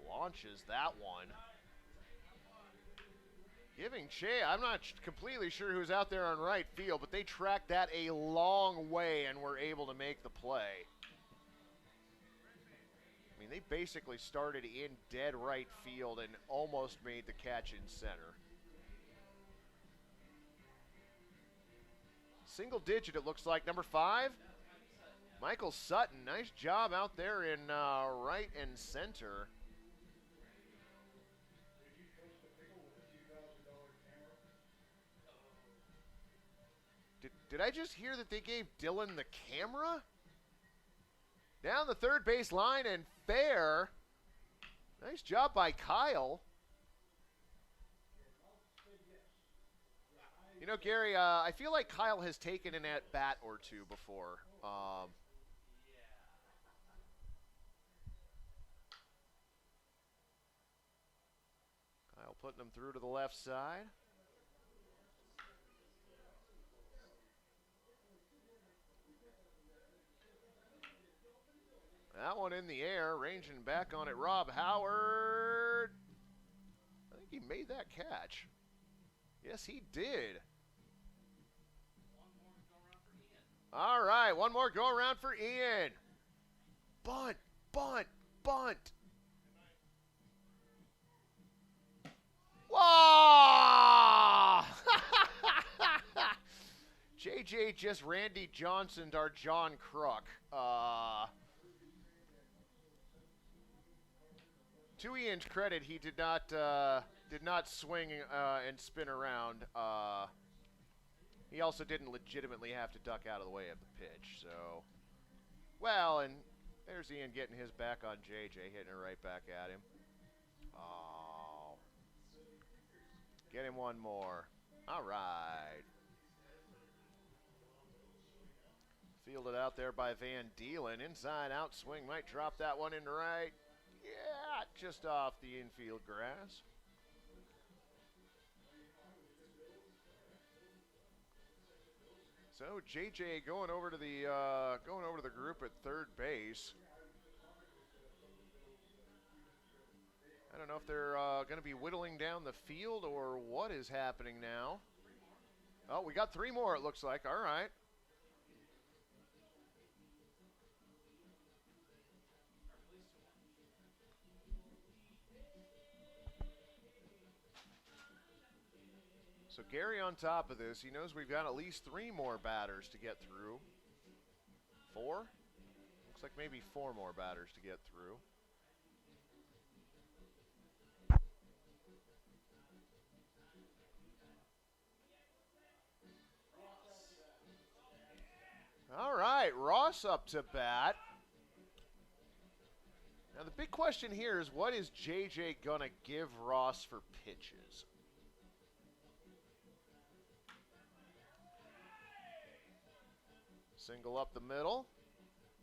Launches that one. Giving Che, I'm not completely sure who's out there on right field, but they tracked that a long way and were able to make the play. I mean, they basically started in dead right field and almost made the catch in center. Single digit, it looks like. Number 5, Michael Sutton. Nice job out there in right and center. Did I just hear that they gave Dylan the camera? Down the third base line and fair. Nice job by Kyle. You know, Gary, I feel like Kyle has taken an at-bat or two before. Kyle putting him through to the left side. That one in the air, ranging back on it, Rob Howard. I think he made that catch. Yes, he did. All right, one more go around for Ian. Bunt, bunt, bunt. Whoa! JJ just Randy Johnson'd our John Kruk. To Ian's credit, he did not swing and spin around. He also didn't legitimately have to duck out of the way of the pitch. So, well, and there's Ian getting his back on JJ, hitting it right back at him. Oh, get him one more. All right. Fielded out there by Van Deelen. Inside out swing, might drop that one into right. Yeah, just off the infield grass. So JJ going over to the group at third base. I don't know if they're going to be whittling down the field or what is happening now. Oh, we got 3 more. It looks like. All right. So Gary on top of this, he knows we've got at least 3 more batters to get through. 4? Looks like maybe 4 more batters to get through. All right, Ross up to bat. Now the big question here is, what is JJ going to give Ross for pitches? Single up the middle.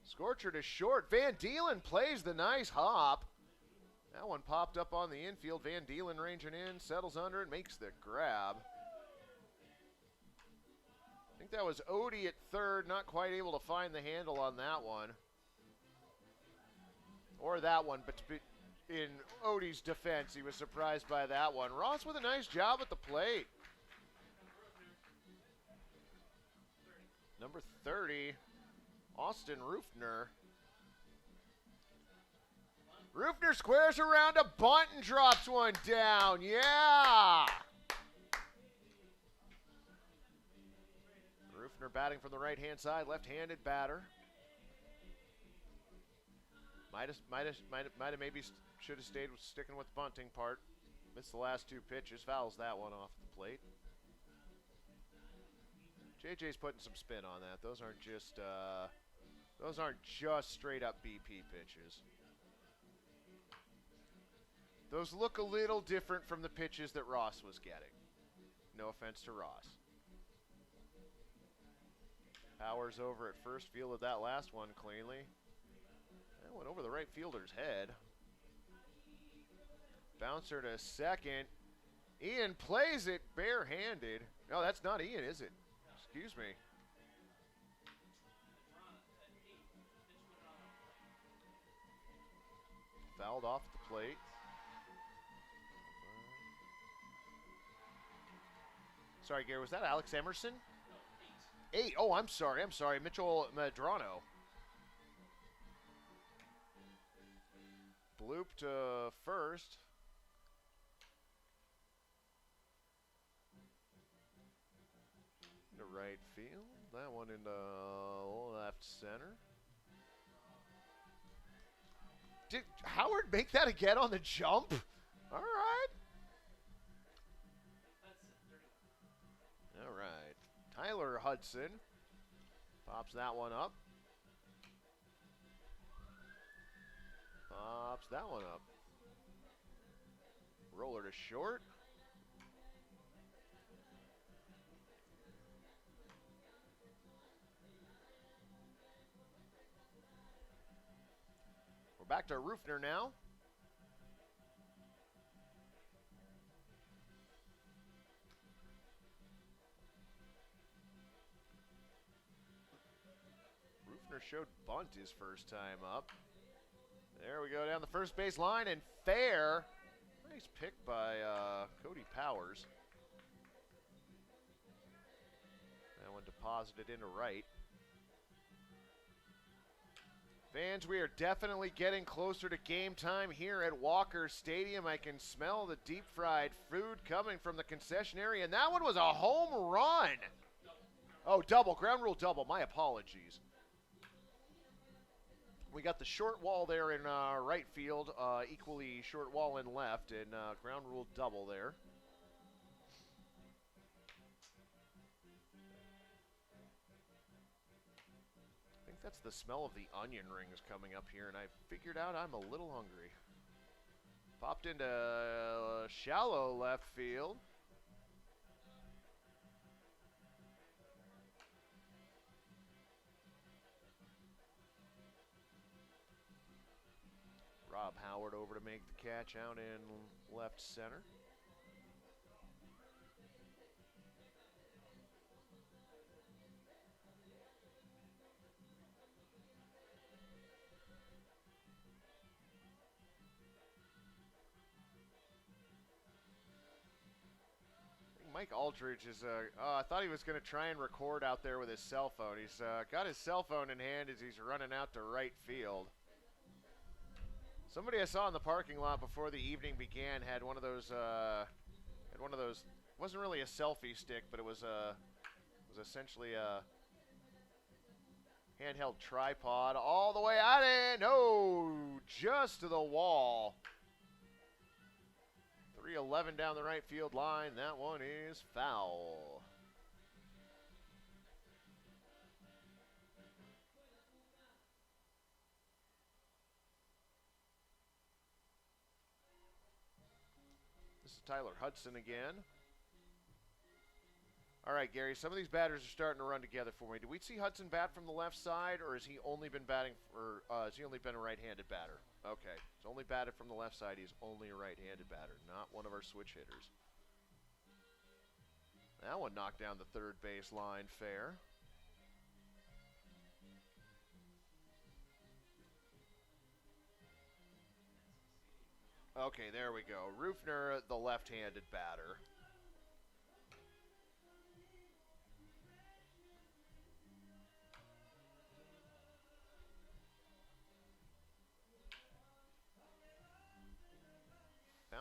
Scorcher to short. Van Deelen plays the nice hop. That one popped up on the infield. Van Deelen ranging in, settles under it, makes the grab. I think that was Odie at third, not quite able to find the handle on that one. Or that one, but in Odie's defense, he was surprised by that one. Ross with a nice job at the plate. Number 30, Austin Rufner. Rufner squares around a bunt and drops one down. Yeah! Rufner batting from the right-hand side, left-handed batter. Might have maybe should have stayed with sticking with the bunting part. Missed the last two pitches, fouls that one off the plate. JJ's putting some spin on that. Those aren't just straight up BP pitches. Those look a little different from the pitches that Ross was getting. No offense to Ross. Powers over at first, fielded that last one cleanly. That went over the right fielder's head. Bouncer to second. Ian plays it barehanded. No, that's not Ian, is it? Excuse me. Fouled off the plate. Sorry, Gary, was that Alex Emerson? 8. Oh, I'm sorry. Mitchell Madrano. Bloop to first. Into right field. That one into left center. Did Howard make that again on the jump? All right. All right. Tyler Hudson pops that one up. Pops that one up. Roller to short. We're back to Rufner now. Rufner showed bunt his first time up. There we go down the first base line and fair. Nice pick by Cody Powers. That one deposited into right. Fans, we are definitely getting closer to game time here at Walker Stadium. I can smell the deep fried food coming from the concession area, and that one was a home run. Oh, double, ground rule double. My apologies. We got the short wall there in right field, equally short wall in left, and ground rule double there. I think that's the smell of the onion rings coming up here, and I figured out I'm a little hungry. Popped into shallow left field. Rob Howard over to make the catch out in left center. Mike Aldridge is, I thought he was going to try and record out there with his cell phone. He's got his cell phone in hand as he's running out to right field. Somebody I saw in the parking lot before the evening began had one of those, wasn't really a selfie stick, but it was essentially a handheld tripod all the way out in, no, just to the wall. 311 down the right field line. That one is foul. This is Tyler Hudson again. All right, Gary, some of these batters are starting to run together for me. Do we see Hudson bat from the left side, or has he only been batting, or has he only been a right-handed batter? Okay, he's only batted from the left side. He's only a right-handed batter, not one of our switch hitters. That one knocked down the third base line fair. Okay, there we go. Rufner, the left-handed batter.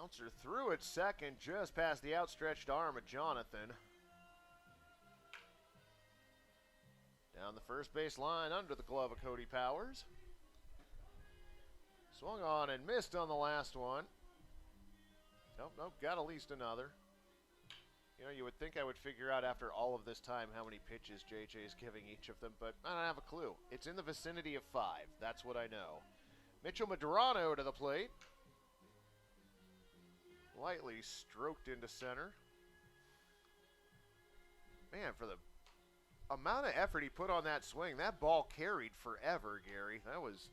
Bouncer through at second, just past the outstretched arm of Jonathan. Down the first base line under the glove of Cody Powers. Swung on and missed on the last one. Nope, got at least another. You know, you would think I would figure out after all of this time how many pitches JJ is giving each of them, but I don't have a clue. It's in the vicinity of 5. That's what I know. Mitchell Madrano to the plate. Lightly stroked into center. Man, for the amount of effort he put on that swing, that ball carried forever, Gary. That was...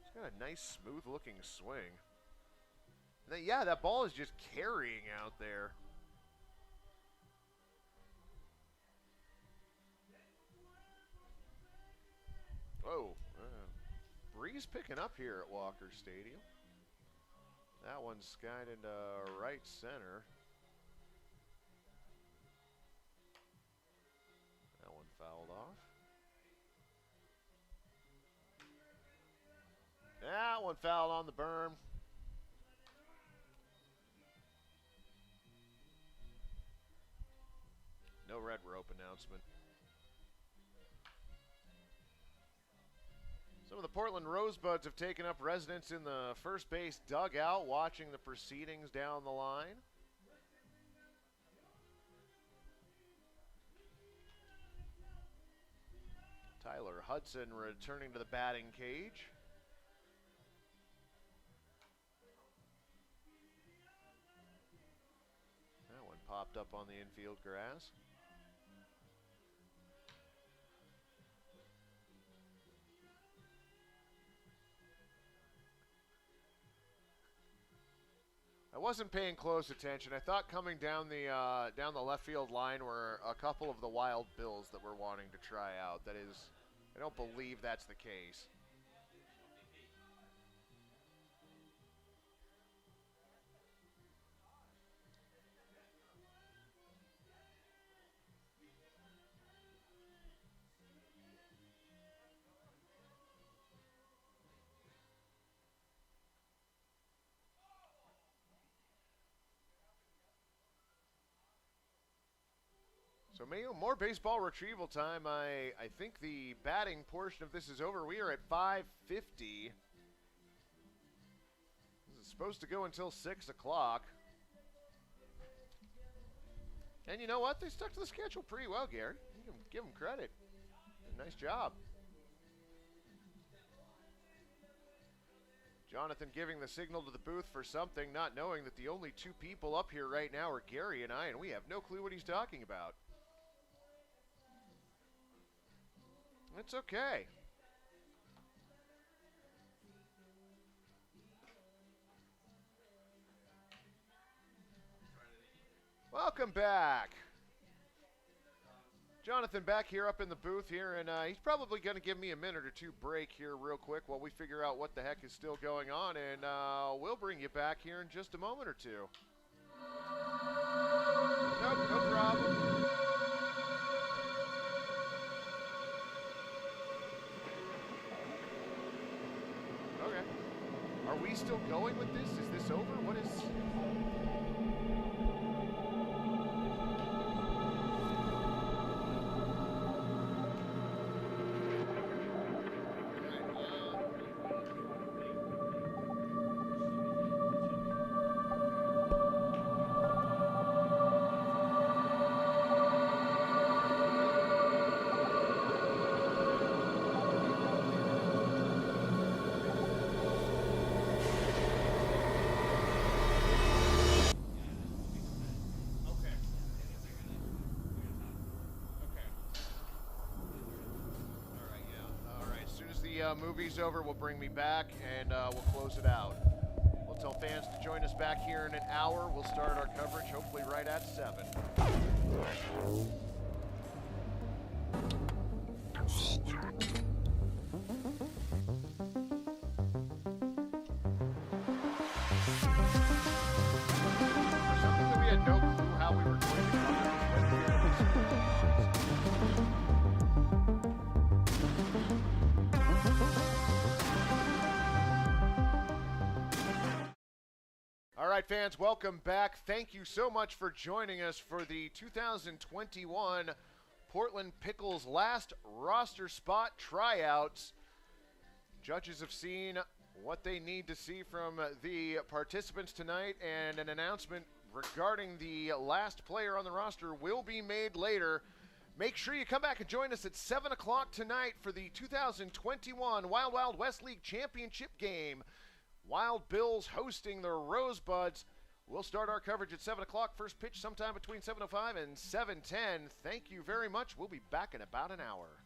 It's got a nice, smooth-looking swing. And then, yeah, that ball is just carrying out there. Whoa. Breeze picking up here at Walker Stadium. That one's skied into right center. That one fouled off. That one fouled on the berm. No red rope announcement. Some of the Portland Rosebuds have taken up residence in the first base dugout, watching the proceedings down the line. Tyler Hudson returning to the batting cage. That one popped up on the infield grass. I wasn't paying close attention. I thought coming down the left field line were a couple of the Wild Bills that were wanting to try out. That is, I don't believe that's the case. So more baseball retrieval time. I think the batting portion of this is over. We are at 5:50. This is supposed to go until 6 o'clock. And you know what? They stuck to the schedule pretty well, Gary. You can give them credit. Nice job. Jonathan giving the signal to the booth for something, not knowing that the only two people up here right now are Gary and I, and we have no clue what he's talking about. It's okay. Welcome back. Jonathan back here up in the booth here, and he's probably going to give me a minute or two break here real quick while we figure out what the heck is still going on, and we'll bring you back here in just a moment or two. Nope, no problem. Okay. Are we still going with this? Is this over? What is... movie's over, will bring me back, and we'll close it out. We'll tell fans to join us back here in an hour. We'll start our coverage hopefully right at 7. We had no clue how we were going to cover this. right, fans, welcome back. Thank you so much for joining us for the 2021 Portland Pickles last roster spot tryouts. Judges have seen what they need to see from the participants tonight, and an announcement regarding the last player on the roster will be made later. Make sure you come back and join us at 7 o'clock tonight for the 2021 Wild Wild West League Championship game. Wild Bills hosting the Rosebuds. We'll start our coverage at 7 o'clock. First pitch sometime between 7:05 and 7:10. Thank you very much. We'll be back in about an hour.